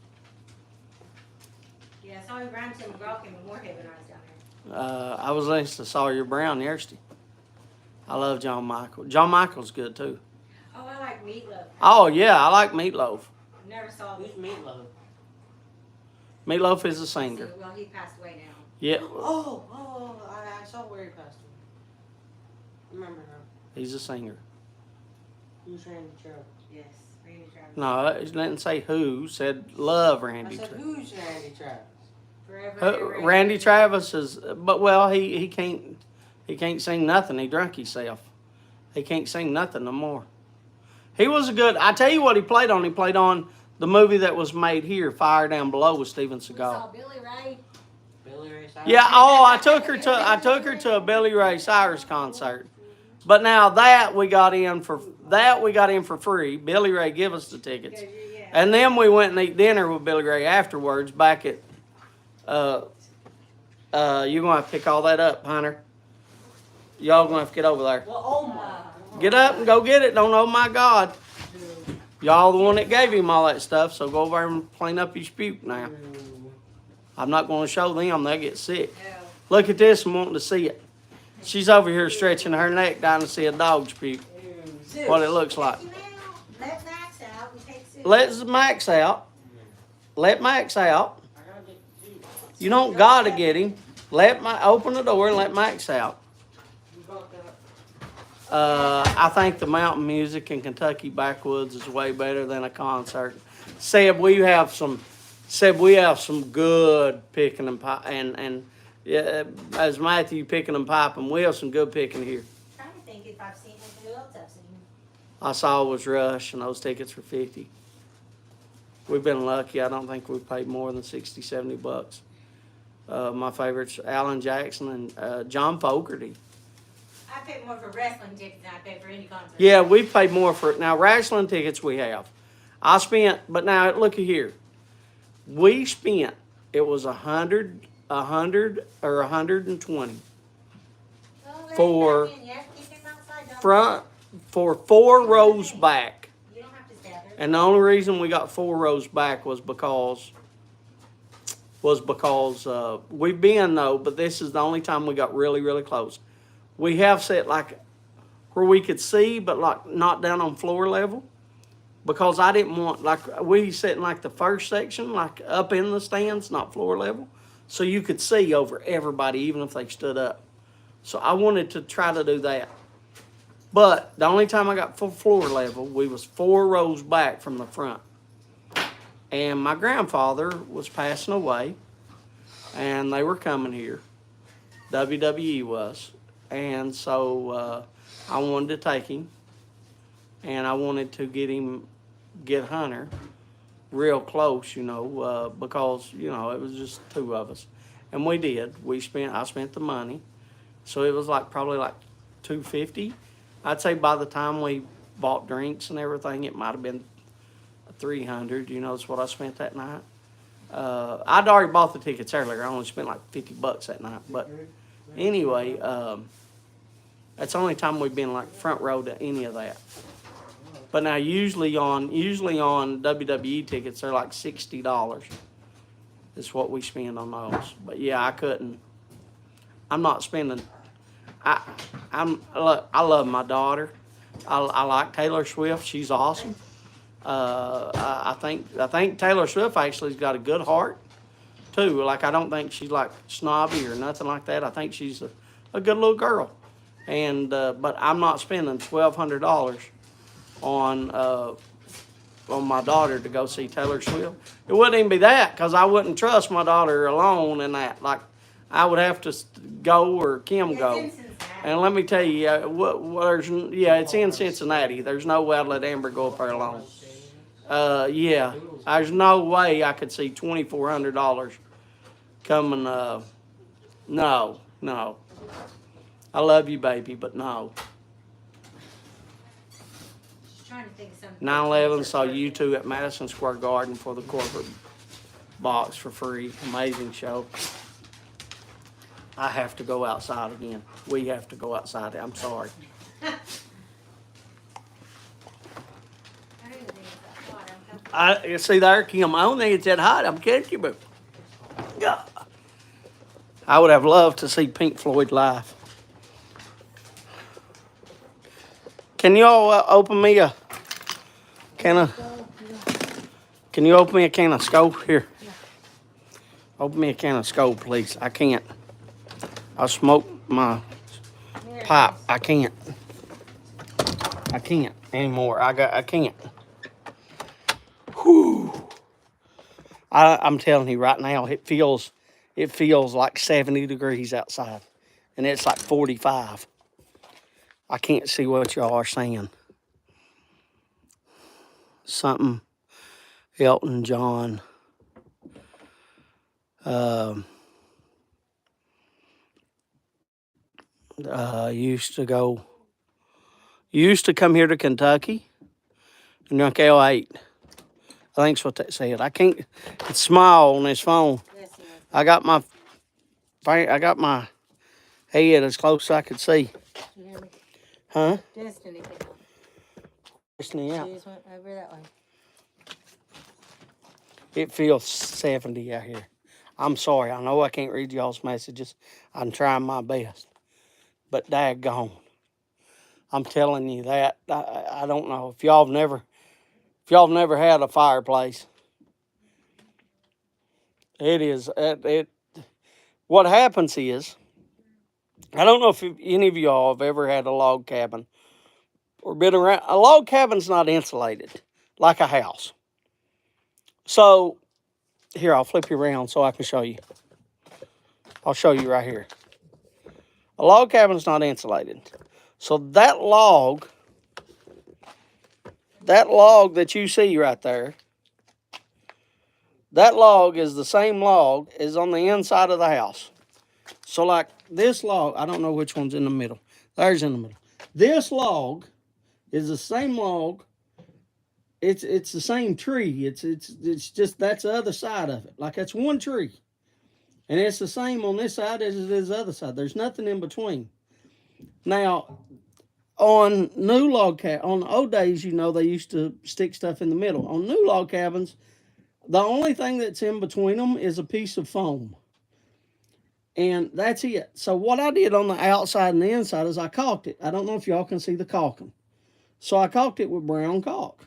Yeah, Sawyer Brown, Tim McGraw came to Moorhead when I was down there. I was listening to Sawyer Brown yesterday. I love John Michael. John Michael's good too. Oh, I like Meatloaf. Oh yeah, I like Meatloaf. Never saw Who's Meatloaf? Meatloaf is a singer. Well, he passed away now. Yeah. I saw where he passed away. Remember now. He's a singer. Who's Randy Travis? Yes, Randy Travis. No, it didn't say who. Said love Randy. I said, who's Randy Travis? Forever. Randy Travis is, but well, he can't sing nothing. He drunk himself. He can't sing nothing no more. He was a good. I tell you what, he played on. He played on the movie that was made here, Fire Down Below, with Steven We Seagal. saw Billy Ray. Billy Ray Cyrus? Yeah. Oh, I took her to a Billy Ray Cyrus concert. But now that we got in for free. Billy Ray give us the tickets, and then we went and eat dinner with Billy Ray afterwards. Back at you're gonna have to pick all that up, Hunter. Y'all gonna have to get over there. Well, oh my. Get up and go get it. Don't know my God. Y'all the one that gave him all that stuff, so go over there and clean up his puke now. I'm not going to show them. They'll get sick. Look at this and wanting to see it. She's over here stretching her neck down to see a dog's puke. What it looks like. Let Max out and take Sue. Let Max out. Let Max out. You don't got to get him. Open the door and let Max out. I think the mountain music in Kentucky backwoods is way better than a concert. Seb, we have some good picking and yeah, as Matthew picking and piping, we have some good picking here. I'm trying to think if I've seen who else I've seen. I saw was Rush, and those tickets were $50. We've been lucky. I don't think we've paid more than $60, $70. My favorites, Alan Jackson and John Fogerty. I paid more for wrestling tickets than I paid for any concert. Yeah, we paid more for it. Now, wrestling tickets we have. But now look at here. We spent, it was 100 or 120 for front, for 4 rows back. You don't have to stand there. And the only reason we got 4 rows back was because we've been though, but this is the only time we got really, really close. We have set like where we could see, but like not down on floor level, because I didn't want, like we set in like the first section, like up in the stands, not floor level, so you could see over everybody even if they stood up. So I wanted to try to do that. But the only time I got full floor level, we was 4 rows back from the front. And my grandfather was passing away, and they were coming here. WWE was. And so I wanted to take him, and I wanted to get Hunter real close, because, it was just 2 of us. And we did. I spent the money. So it was probably like $250. I'd say by the time we bought drinks and everything, it might have been $300. That's what I spent that night. I'd already bought the tickets earlier. I only spent like $50 that night. But anyway, that's the only time we've been like front row to any of that. But now usually on WWE tickets, they're like $60. Is what we spend on those. But yeah, I couldn't. I'm not spending. I love my daughter. I like Taylor Swift. She's awesome. I think Taylor Swift actually's got a good heart too. Like, I don't think she's like snobby or nothing like that. I think she's a good little girl. And but I'm not spending $1,200 on my daughter to go see Taylor Swift. It wouldn't even be that, because I wouldn't trust my daughter alone in that. Like, I would have to go or Kim go. And let me tell you, it's in Cincinnati. There's no way I'd let Amber go up there alone. Yeah, there's no way I could see $2,400 coming. No. I love you, baby, but no. Trying to think of something. 9/11 saw you 2 at Madison Square Garden for the corporate box for free. Amazing show. I have to go outside again. We have to go outside. I'm sorry. You see there, Kim, I don't think it's that hot. I'm kidding you, but yeah. I would have loved to see Pink Floyd live. Can you all open me a can you open me a can of Scope here? Open me a can of Scope, please. I can't. I smoke my pipe. I can't anymore. I can't. Whew. I'm telling you right now, it feels like 70 degrees outside, and it's like 45. I can't see what y'all are saying. Something, Elton John. Used to come here to Kentucky and drink L8. I think's what that said. I can't. It's small on this phone. Yes, yes. I got my head as close as I could see. You hear me? Huh? Destiny came on. Listening out. She just went over that way. It feels 70 out here. I'm sorry. I know I can't read y'all's messages. I'm trying my best. But daggone. I'm telling you that. I don't know. If y'all have never had a fireplace, it is what happens is, I don't know if any of y'all have ever had a log cabin or been around. A log cabin's not insulated like a house. So here, I'll flip you around so I can show you. I'll show you right here. A log cabin's not insulated. So that log that you see right there, that log is the same log as on the inside of the house. So like this log, I don't know which one's in the middle. There's in the middle. This log is the same log. It's the same tree. It's just that's the other side of it. Like that's one tree. And it's the same on this side as it is the other side. There's nothing in between. Now, on new log on the old days, you know, they used to stick stuff in the middle. On new log cabins, the only thing that's in between them is a piece of foam. And that's it. So what I did on the outside and the inside is I caulked it. I don't know if y'all can see the caulking. So I caulked it with brown caulk.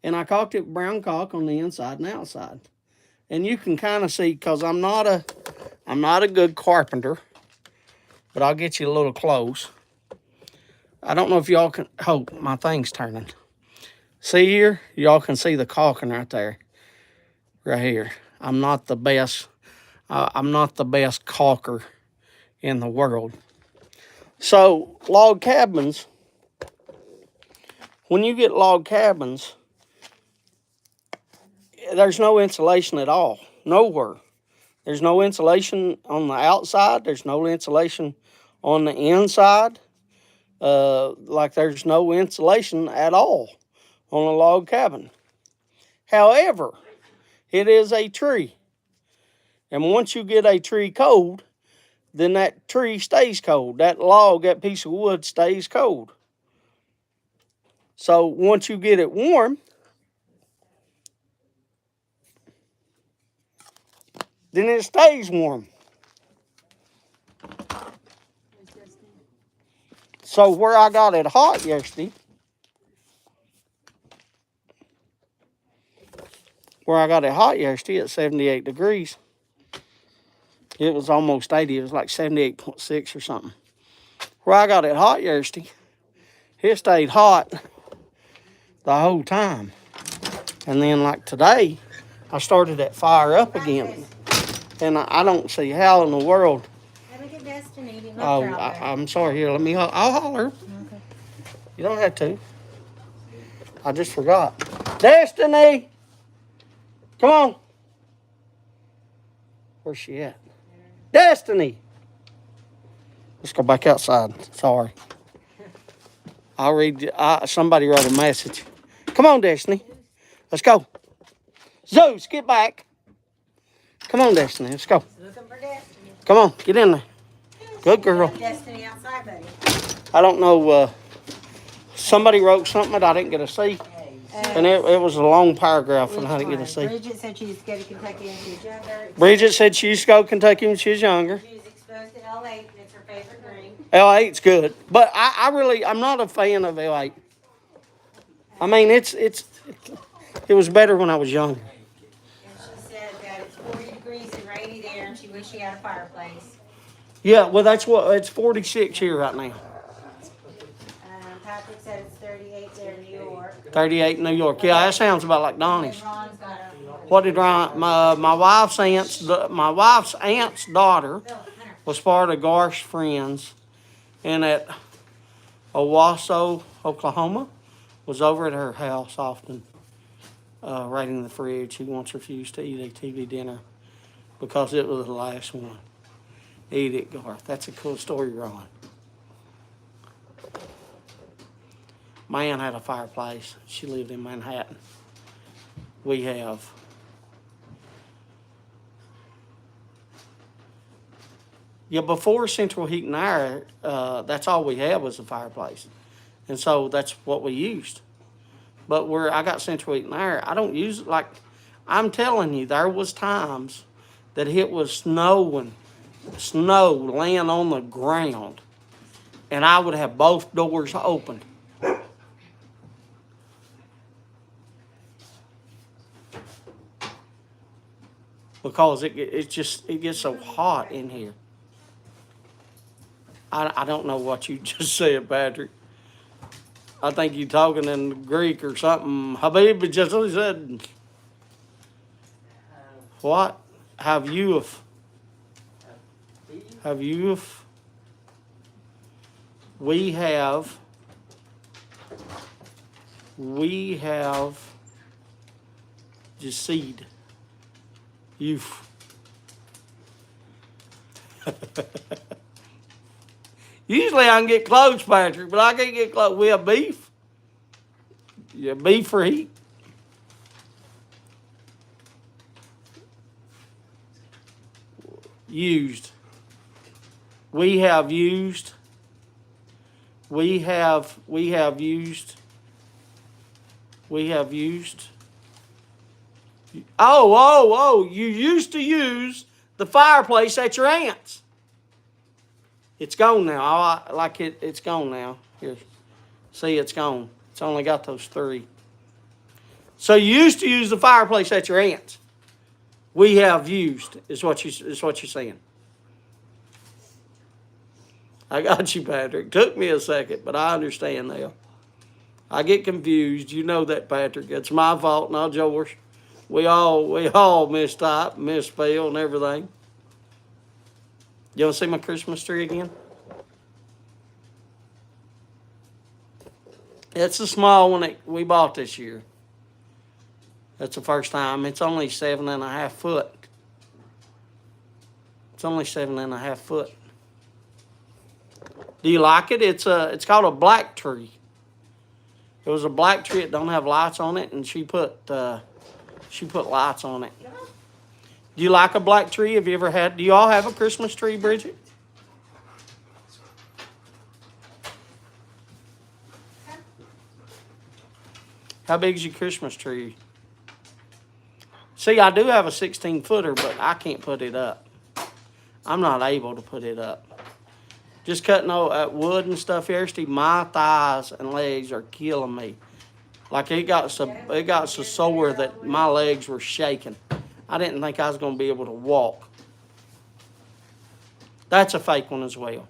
And I caulked it with brown caulk on the inside and outside. And you can kind of see, because I'm not a good carpenter, but I'll get you a little close. I don't know if y'all can, oh, my thing's turning. See here? Y'all can see the caulking right there. Right here. I'm not the best caulker in the world. So log cabins, when you get log cabins, there's no insulation at all. Nowhere. There's no insulation on the outside. There's no insulation on the inside. Like there's no insulation at all on a log cabin. However, it is a tree. And once you get a tree cold, then that tree stays cold. That log, that piece of wood stays cold. So once you get it warm, then it stays warm. So where I got it hot yesterday, at 78 degrees, it was almost 80. It was like 78.6 or something. Where I got it hot yesterday, it stayed hot the whole time. And then like today, I started that fire up again. And I don't see how in the world. Let me get Destiny. Oh, I'm sorry. Here, I'll holler. Okay. You don't have to. I just forgot. Destiny! Come on. Where's she at? Destiny! Let's go back outside. Sorry. I'll read you. Somebody wrote a message. Come on, Destiny. Let's go. Zeus, get back. Come on, Destiny. Let's go. Looking for Destiny. Come on, get in there. Good girl. Destiny outside, buddy. I don't know. Somebody wrote something that I didn't get to see. And it was a long paragraph and I didn't get to see. Bridget said she used to go to Kentucky when she was younger. Bridget said she used to go to Kentucky when she was younger. She was exposed to L8 and it's her favorite drink. L8's good. But I'm not a fan of L8. I mean, it was better when I was younger. And she said that it's 40 degrees and rainy there and she wished she had a fireplace. Yeah, well, it's 46 here right now. Patrick said it's 38 there in New York. 38 in New York. Yeah, that sounds about like Donnie's. And Ron's got a... What did Ron? My wife's aunt's daughter was part of Garth's friends, and at Owasso, Oklahoma, was over at her house often, raiding the fridge. He once refused to eat a TV dinner because it was the last one. Eat it, Garth. That's a cool story, Ron. My aunt had a fireplace. She lived in Manhattan. We have. Yeah, before central heat and air, that's all we had was a fireplace. And so that's what we used. But where I got central heat and air, I don't use it like, I'm telling you, there was times that it was snowing, snow laying on the ground, and I would have both doors open. Because it gets so hot in here. I don't know what you just said, Patrick. I think you talking in Greek or something. Habib just said, what? Have you? We have just seed. Youth. Usually I can get close, Patrick, but I can't get close. We have beef. Yeah, beef for heat. Used. We have used. We have used. Oh, you used to use the fireplace at your aunt's. It's gone now. It's gone now. Here. See, it's gone. It's only got those three. So you used to use the fireplace at your aunt's. We have used, is what you're saying. I got you, Patrick. Took me a second, but I understand now. I get confused. You know that, Patrick. It's my fault, not yours. We all mistype, misspell, and everything. You want to see my Christmas tree again? It's a small one that we bought this year. That's the first time. It's only 7.5 foot. It's only 7.5 foot. Do you like it? It's called a black tree. It was a black tree. It don't have lights on it, and she put lights on it. Do you like a black tree? Have you ever had? Do you all have a Christmas tree, Bridget? How big is your Christmas tree? See, I do have a 16-footer, but I can't put it up. I'm not able to put it up. Just cutting wood and stuff here, Steve, my thighs and legs are killing me. Like it got so sore that my legs were shaking. I didn't think I was going to be able to walk. That's a fake one as well.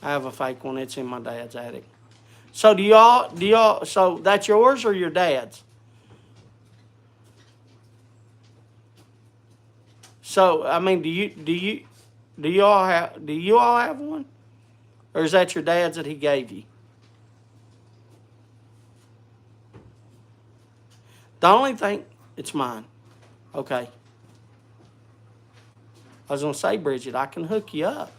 I have a fake one. It's in my dad's attic. So do y'all, so that's yours or your dad's? So, I mean, do you all have one? Or is that your dad's that he gave you? The only thing, it's mine. Okay. I was going to say, Bridget, I can hook you up.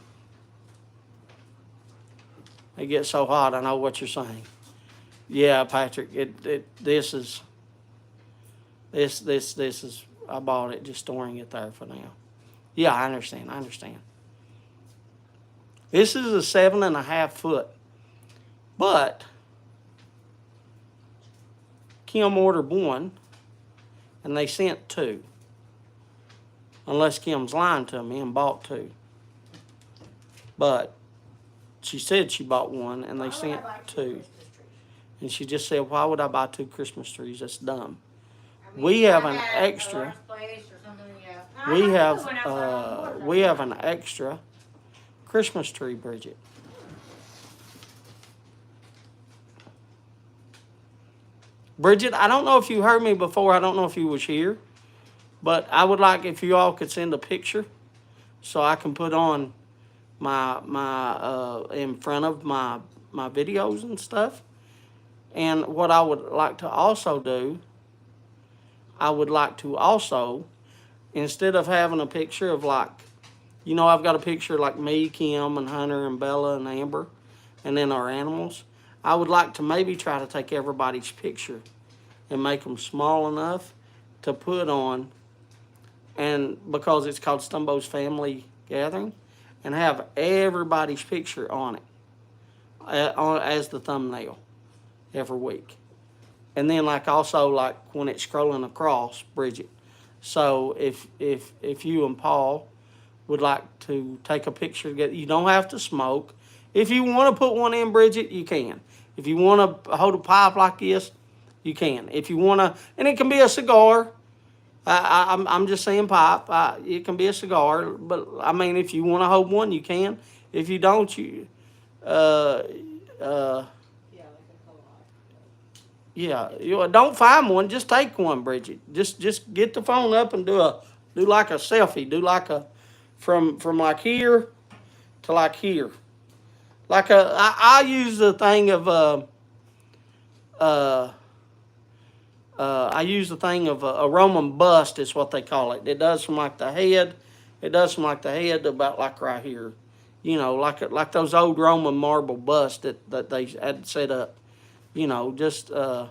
It gets so hot, I know what you're saying. Yeah, Patrick, this is, I bought it just storing it there for now. Yeah, I understand. This is a 7.5 foot. But Kim ordered one, and they sent two. Unless Kim's lying to me and bought two. But she said she bought one, and they sent two. And she just said, why would I buy 2 Christmas trees? That's dumb. We have an extra. We have an extra Christmas tree, Bridget. Bridget, I don't know if you heard me before. I don't know if you was here. But I would like if you all could send a picture so I can put on my in front of my videos and stuff. And what I would like to also do, instead of having a picture of like, I've got a picture like me, Kim, and Hunter, and Bella, and Amber, and then our animals. I would like to maybe try to take everybody's picture and make them small enough to put on, and because it's called Stumbo's Family Gathering, and have everybody's picture on it as the thumbnail every week. And then like also like when it's scrolling across, Bridget. So if you and Paul would like to take a picture together, you don't have to smoke. If you want to put one in, Bridget, you can. If you want to hold a pipe like this, you can. If you want to, and it can be a cigar. I'm just saying pipe. It can be a cigar, but I mean, if you want to hold one, you can. If you don't, you, yeah, you don't find one. Just take one, Bridget. Just get the phone up and do like a selfie. Do like a from like here to like here. Like I use the thing of I use the thing of a Roman bust is what they call it. It does from like the head. It does from like the head to about like right here. You know, like those old Roman marble busts that they had set up. You know, just and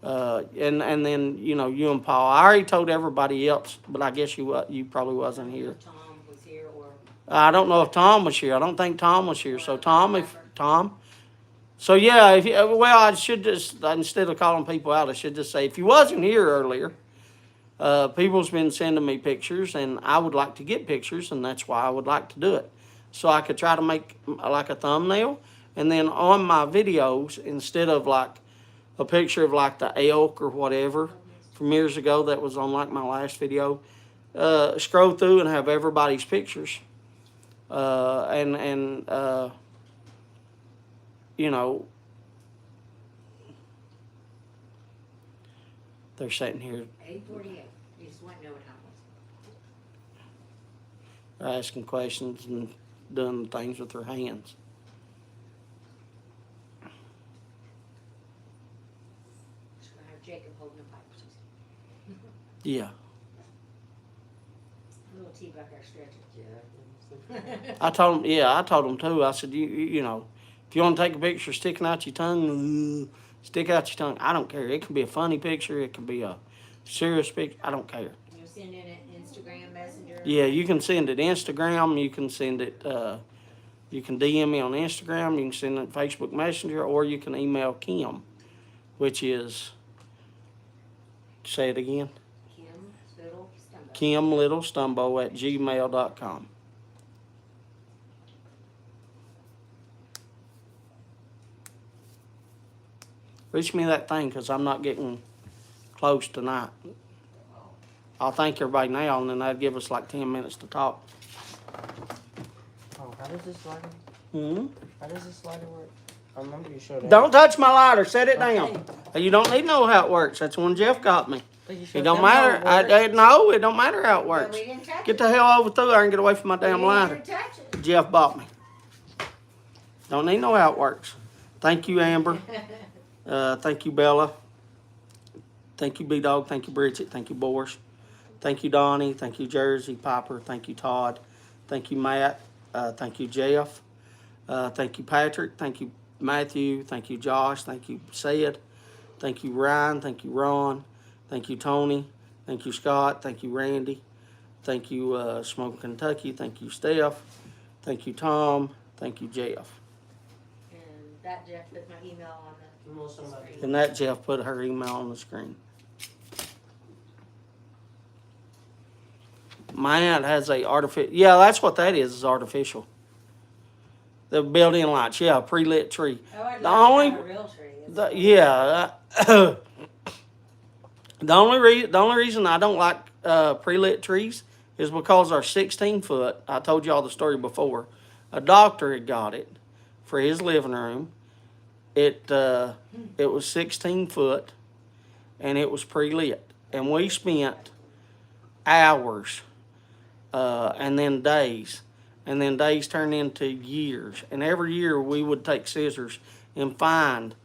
then you know you and Paul. I already told everybody else, but I guess you probably wasn't here. Tom was here or. I don't know if Tom was here. I don't think Tom was here. So Tom. So yeah, well, I should just instead of calling people out, I should just say if you wasn't here earlier, people's been sending me pictures, and I would like to get pictures, and that's why I would like to do it, so I could try to make like a thumbnail, and then on my videos instead of like a picture of like the elk or whatever from years ago that was on like my last video, scroll through and have everybody's pictures. You know, they're sitting here 8:48. You just want to know what time it was. asking questions and doing things with their hands. Just gonna have Jacob holding the pipes. Yeah. A little tea back there stretching. I told him too. I said, you know, if you want to take a picture sticking out your tongue, stick out your tongue. I don't care. It can be a funny picture. It can be a serious picture. I don't care. You'll send in an Instagram messenger. Yeah, you can send it Instagram. You can send it. You can DM me on Instagram. You can send it Facebook Messenger, or you can email Kim, which is. Say it again. Kim Little Kim Stumbo. Littlestumbo@gmail.com. Reach me that thing because I'm not getting close tonight. I'll thank everybody now, and then that'd give us like 10 minutes to talk. Oh, how does this lighter? Hmm? How does this lighter work? I remember you showed that. Don't touch my lighter. Set it down. Okay. You don't need to know how it works. That's one Jeff got me. But you It showed don't them matter. how it works. No, it don't matter how it But works. we didn't touch Get it. the hell over through there and get away from my damn We lighter. didn't touch it. Jeff bought me. Don't need to know how it works. Thank you, Amber. Thank you, Bella. Thank you, B-Dog. Thank you, Bridget. Thank you, Boris. Thank you, Donnie. Thank you, Jersey, Piper. Thank you, Todd. Thank you, Matt. Thank you, Jeff. Thank you, Patrick. Thank you, Matthew. Thank you, Josh. Thank you, Sid. Thank you, Ryan. Thank you, Ron. Thank you, Tony. Thank you, Scott. Thank you, Randy. Thank you, Smoke Kentucky. Thank you, Steph. Thank you, Tom. Thank you, Jeff. And that Jeff put my email on the screen. And that Jeff put her email on the screen. My aunt has a artificial. Yeah, that's what that is artificial. The built-in lights. Yeah, pre-lit tree. Oh, I'd The like only- to have a real tree. Yeah. The only reason I don't like pre-lit trees is because our 16-foot. I told you all the story before. A doctor had got it for his living room. It was 16 foot, and it was pre-lit, and we spent hours, and then days turned into years, and every year we would take scissors and find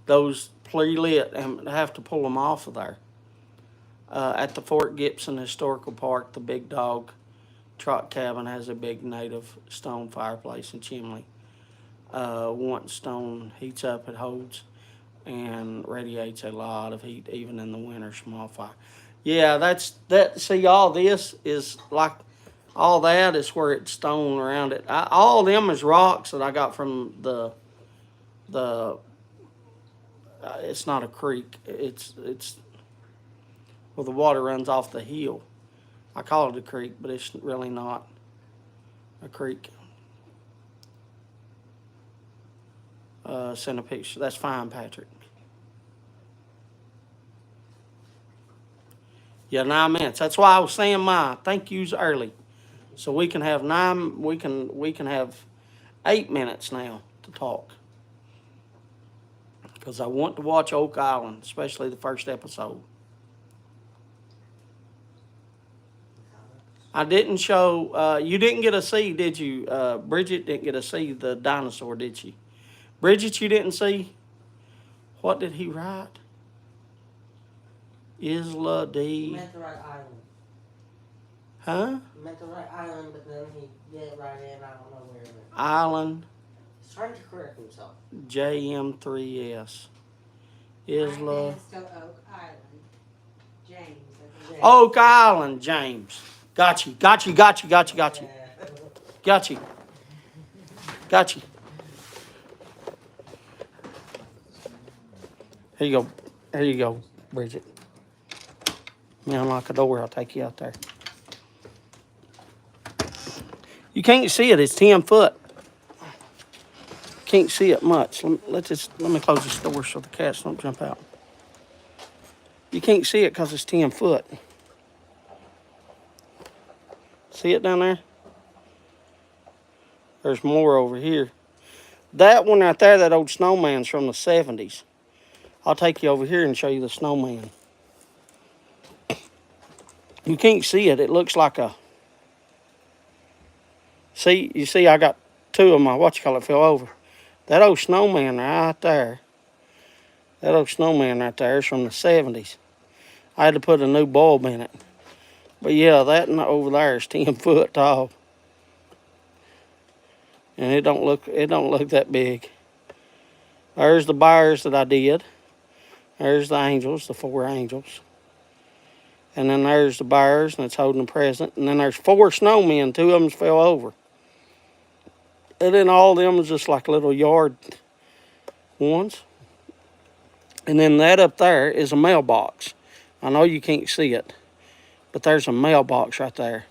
those pre-lit and have to pull them off of there. At the Fort Gibson Historical Park, the Big Dog Trot Cabin has a big native stone fireplace and chimney. Once stone heats up, it holds and radiates a lot of heat, even in the winter. Small fire. Yeah, that's that. See, all this is like all that is where it's stone around it. All of them is rocks that I got from the. It's not a creek. It's well, the water runs off the hill. I call it a creek, but it's really not a creek. Send a picture. That's fine, Patrick. Yeah, 9 minutes. That's why I was saying my thank yous early, so we can have nine. We can have 8 minutes now to talk, because I want to watch Oak Island, especially the first episode. I didn't show. You didn't get to see, did you? Bridget didn't get to see the dinosaur, did she? Bridget, you didn't see. What did he write? Isla de. Meant the right island. Huh? Meant the right island, but then he did it right in. I don't know where. Island He's trying to correct himself. JM3S. Isla. Still Oak Island. James. I think. Oak Island, James. Got you. Got you. Got you. Got you. Got you. Yeah. Got you. Got you. Here you go. Here you go, Bridget. Let me unlock the door. I'll take you out there. You can't see it. It's 10 foot. Can't see it much. Let me close this door so the cats don't jump out. You can't see it because it's 10 foot. See it down there? There's more over here. That one right there, that old snowman's from the 70s. I'll take you over here and show you the snowman. You can't see it. It looks like a... See, you see I got two of my, fell over. That old snowman right there. That old snowman right there is from the 70s. I had to put a new bulb in it. But yeah, that over there is 10 foot tall. And it don't look that big. There's the bears that I did. There's the angels, the 4 angels. And then there's the bears, and it's holding a present. And then there's 4 snowmen. 2 of them fell over. And then all of them was just like little yard ones. And then that up there is a mailbox. I know you can't see it, but there's a mailbox right there.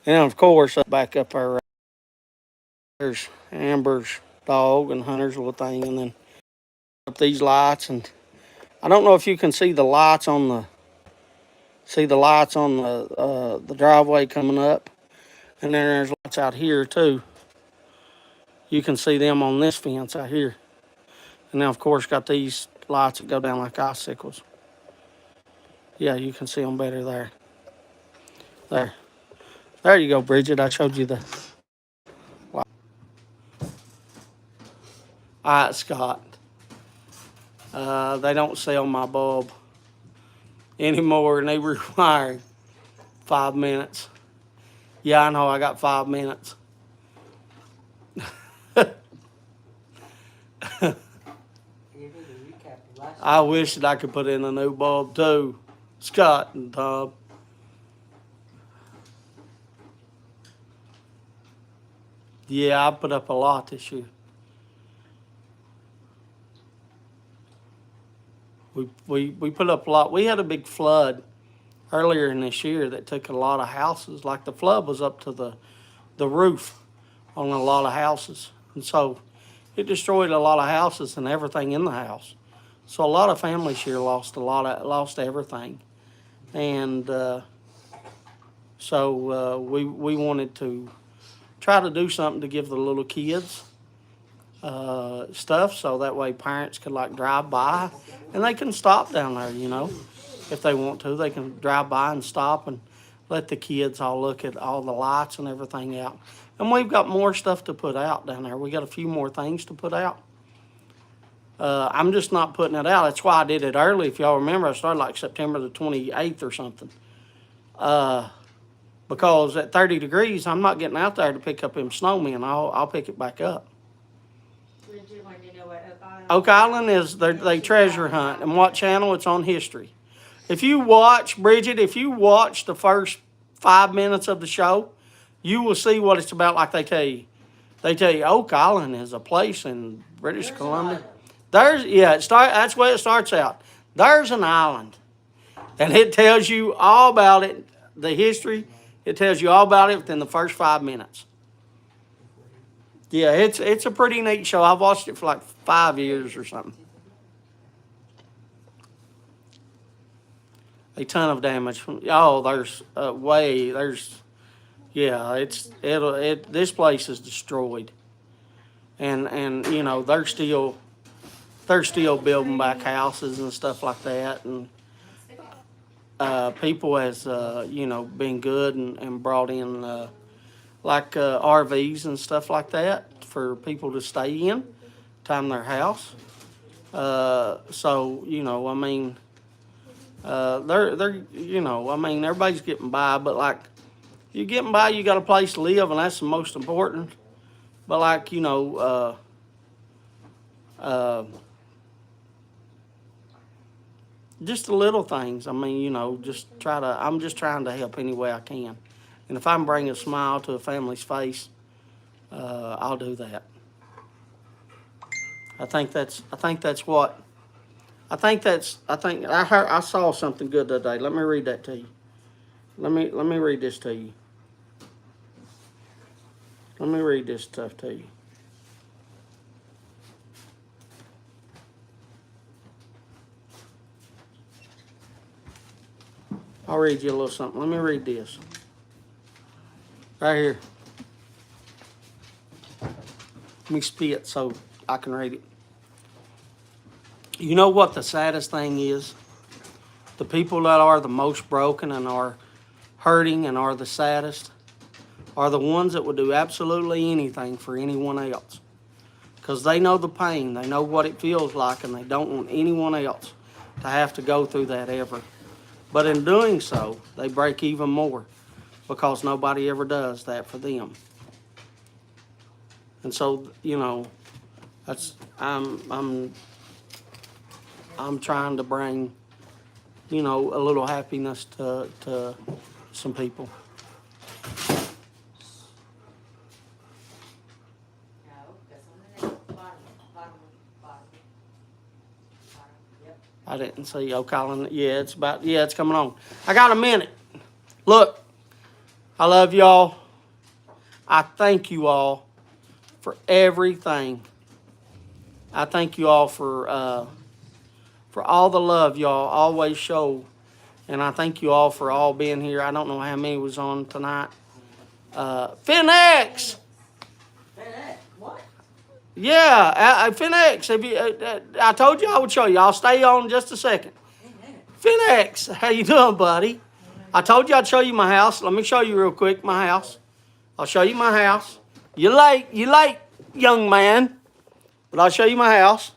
And of course, back up there, there's Amber's dog and Hunter's little thing, and then up these lights. And I don't know if you can see the lights on the the driveway coming up, and then there's lights out here too. You can see them on this fence out here, and now of course got these lights that go down like icicles. Yeah, you can see them better there. There you go, Bridget. I showed you the light. All right, Scott. They don't sell my bulb anymore, and they require 5 minutes. Yeah, I know. I got 5 minutes. I wish that I could put in a new bulb too, Scott and Tom. Yeah, I put up a lot this year. We put up a lot. We had a big flood earlier in this year that took a lot of houses. Like the flood was up to the roof on a lot of houses. And so it destroyed a lot of houses and everything in the house. So a lot of families here lost everything. And so we wanted to try to do something to give the little kids stuff, so that way parents could like drive by and they can stop down there, you know, if they want to. They can drive by and stop and let the kids all look at all the lights and everything out. And we've got more stuff to put out down there. We got a few more things to put out. I'm just not putting it out. That's why I did it early. If y'all remember, I started like September the 28th or something. But because at 30 degrees, I'm not getting out there to pick up them snowmen. I'll pick it back up. Bridget wanted to know what Oak Island. Oak Island is they treasure hunt, and what channel? It's on History. If you watch, Bridget, if you watch the first 5 minutes of the show, you will see what it's about. Like they tell you, Oak Island is a place in British There's an Columbia. island. That's where it starts out. There's an island, and it tells you all about it. The history, it tells you all about it within the first 5 minutes. Yeah, it's a pretty neat show. I've watched it for like 5 years or something. A ton of damage. This place is destroyed, and you know they're still building back houses and stuff like that, and people has been good and brought in RVs and stuff like that for people to stay in, time their house. Everybody's getting by, but like you're getting by, you got a place to live, and that's the most important. But like just the little things. I'm just trying to help any way I can, and if I can bring a smile to a family's face, I'll do that. I think I saw something good today. Let me read that to you. Let me read this to you. Let me read this stuff to you. I'll read you a little something. Let me read this. Right here. Let me spit so I can read it. You know what the saddest thing is? The people that are the most broken and are hurting and are the saddest are the ones that would do absolutely anything for anyone else. Because they know the pain, they know what it feels like, and they don't want anyone else to have to go through that ever. But in doing so, they break even more because nobody ever does that for them. And so, that's I'm trying to bring, a little happiness to some people. No, that's on the bottom. Yep. I didn't see Oak Island. It's coming on. I got a minute. Look, I love y'all. I thank you all for everything. I thank you all for all the love y'all always show. And I thank you all for all being here. I don't know how many was on tonight. FinX! What? Yeah, FinX. I told you I would show you. I'll stay on just a second. FinX, how you doing, buddy? I told you I'd show you my house. Let me show you real quick my house. I'll show you my house. You're late, young man. But I'll show you my house.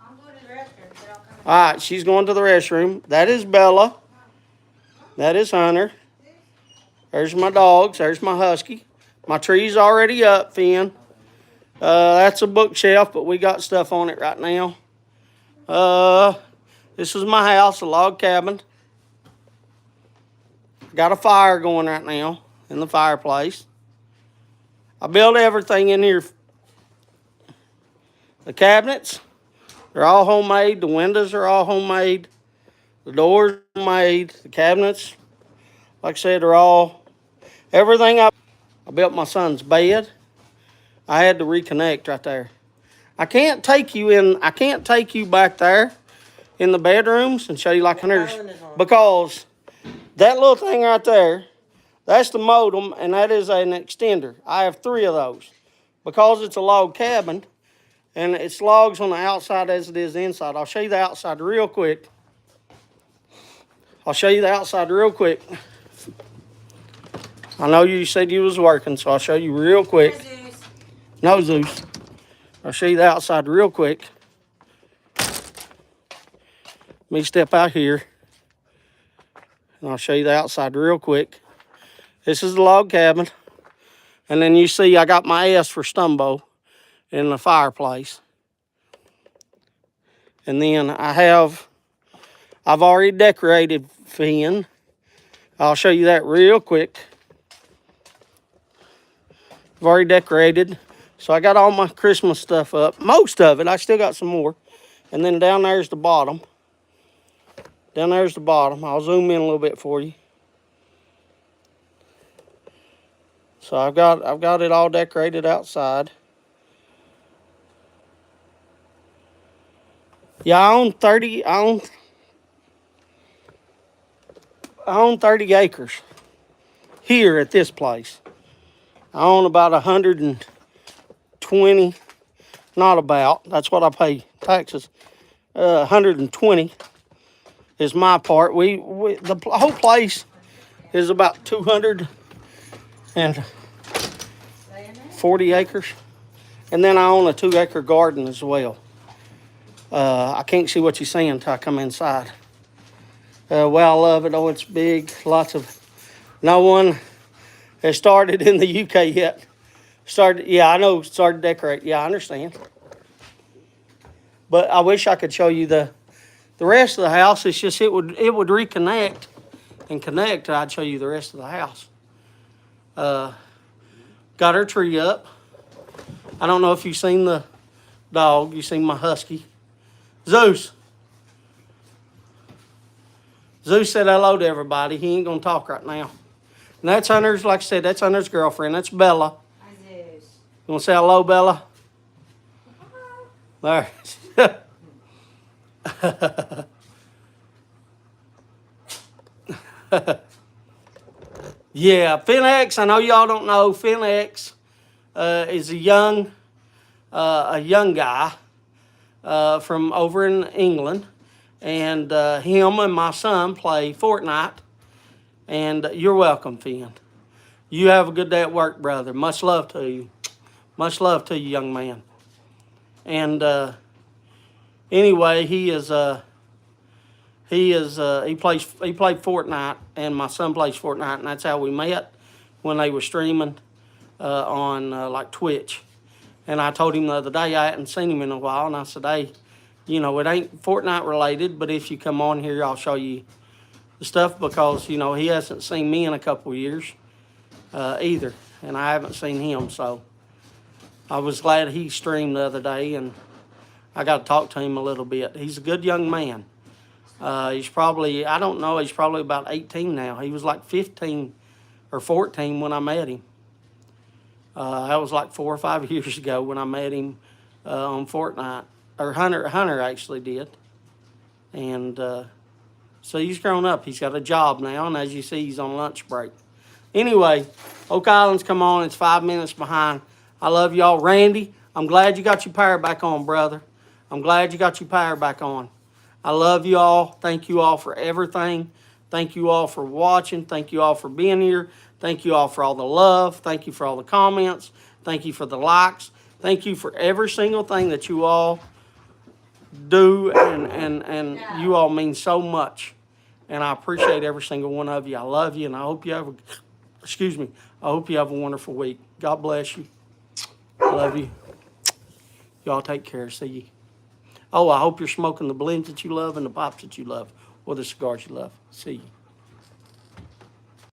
I'm going to the restroom, but I'll come. All right, she's going to the restroom. That is Bella. That is Hunter. There's my dogs. There's my husky. My tree's already up, Finn. That's a bookshelf, but we got stuff on it right now. This is my house, a log cabin. Got a fire going right now in the fireplace. I built everything in here. The cabinets, they're all homemade. The windows are all homemade. The doors are homemade. The cabinets, like I said, are all everything. I built my son's bed. I had to reconnect right there. I can't take you back there in the bedrooms and show you like Hunter's because that little thing right there, that's the modem, and that is an extender. I have 3 of those because it's a log cabin. And it's logs on the outside as it is the inside. I'll show you the outside real quick. I know you said you was working, so I'll show you real quick. Zeus. No, Zeus. I'll show you the outside real quick. Let me step out here. And I'll show you the outside real quick. This is the log cabin. And then you see I got my S for Stumbo in the fireplace. And then I've already decorated Finn. I'll show you that real quick. I've already decorated. So I got all my Christmas stuff up. Most of it. I still got some more. And then down there's the bottom. Down there's the bottom. I'll zoom in a little bit for you. So I've got it all decorated outside. Yeah, I own 30 acres here at this place. I own about 120, not about, that's what I pay taxes. 120 is my part. The whole place is about 240 acres. And then I own a 2-acre garden as well. I can't see what you're saying until I come inside. Well, I love it. Oh, it's big. No one has started in the UK yet. Started decorate. Yeah, I understand. But I wish I could show you the rest of the house. It's just it would reconnect and connect. I'd show you the rest of the house. Got her tree up. I don't know if you've seen the dog. You've seen my husky. Zeus said hello to everybody. He ain't gonna talk right now. And that's Hunter's, like I said, that's Hunter's girlfriend. That's Bella. Hi, Zeus. You wanna say hello, Bella? There. Yeah, Finn X, I know y'all don't know. Finn X is a young guy from over in England. And him and my son play Fortnite. And you're welcome, Finn. You have a good day at work, brother. Much love to you. Much love to you, young man. And anyway, he played Fortnite, and my son plays Fortnite, and that's how we met when they were streaming on like Twitch. And I told him the other day I hadn't seen him in a while, and I said, hey, you know, it ain't Fortnite related, but if you come on here, I'll show you the stuff because, you know, he hasn't seen me in a couple of years either, and I haven't seen him, so I was glad he streamed the other day, and I got to talk to him a little bit. He's a good young man. He's probably, I don't know, he's probably about 18 now. He was like 15 or 14 when I met him. That was like 4 or 5 years ago when I met him on Fortnite. Or Hunter actually did. And so he's grown up. He's got a job now, and as you see, he's on lunch break. Anyway, Oak Island's come on. It's 5 minutes behind. I love y'all. Randy, I'm glad you got your power back on, brother. I'm glad you got your power back on. I love you all. Thank you all for everything. Thank you all for watching. Thank you all for being here. Thank you all for all the love. Thank you for all the comments. Thank you for the likes. Thank you for every single thing that you all do, and you all mean so much. And I appreciate every single one of you. I love you, and I hope you have I hope you have a wonderful week. God bless you. I love you. Y'all take care. See you. Oh, I hope you're smoking the blends that you love and the pops that you love, or the cigars you love. See you.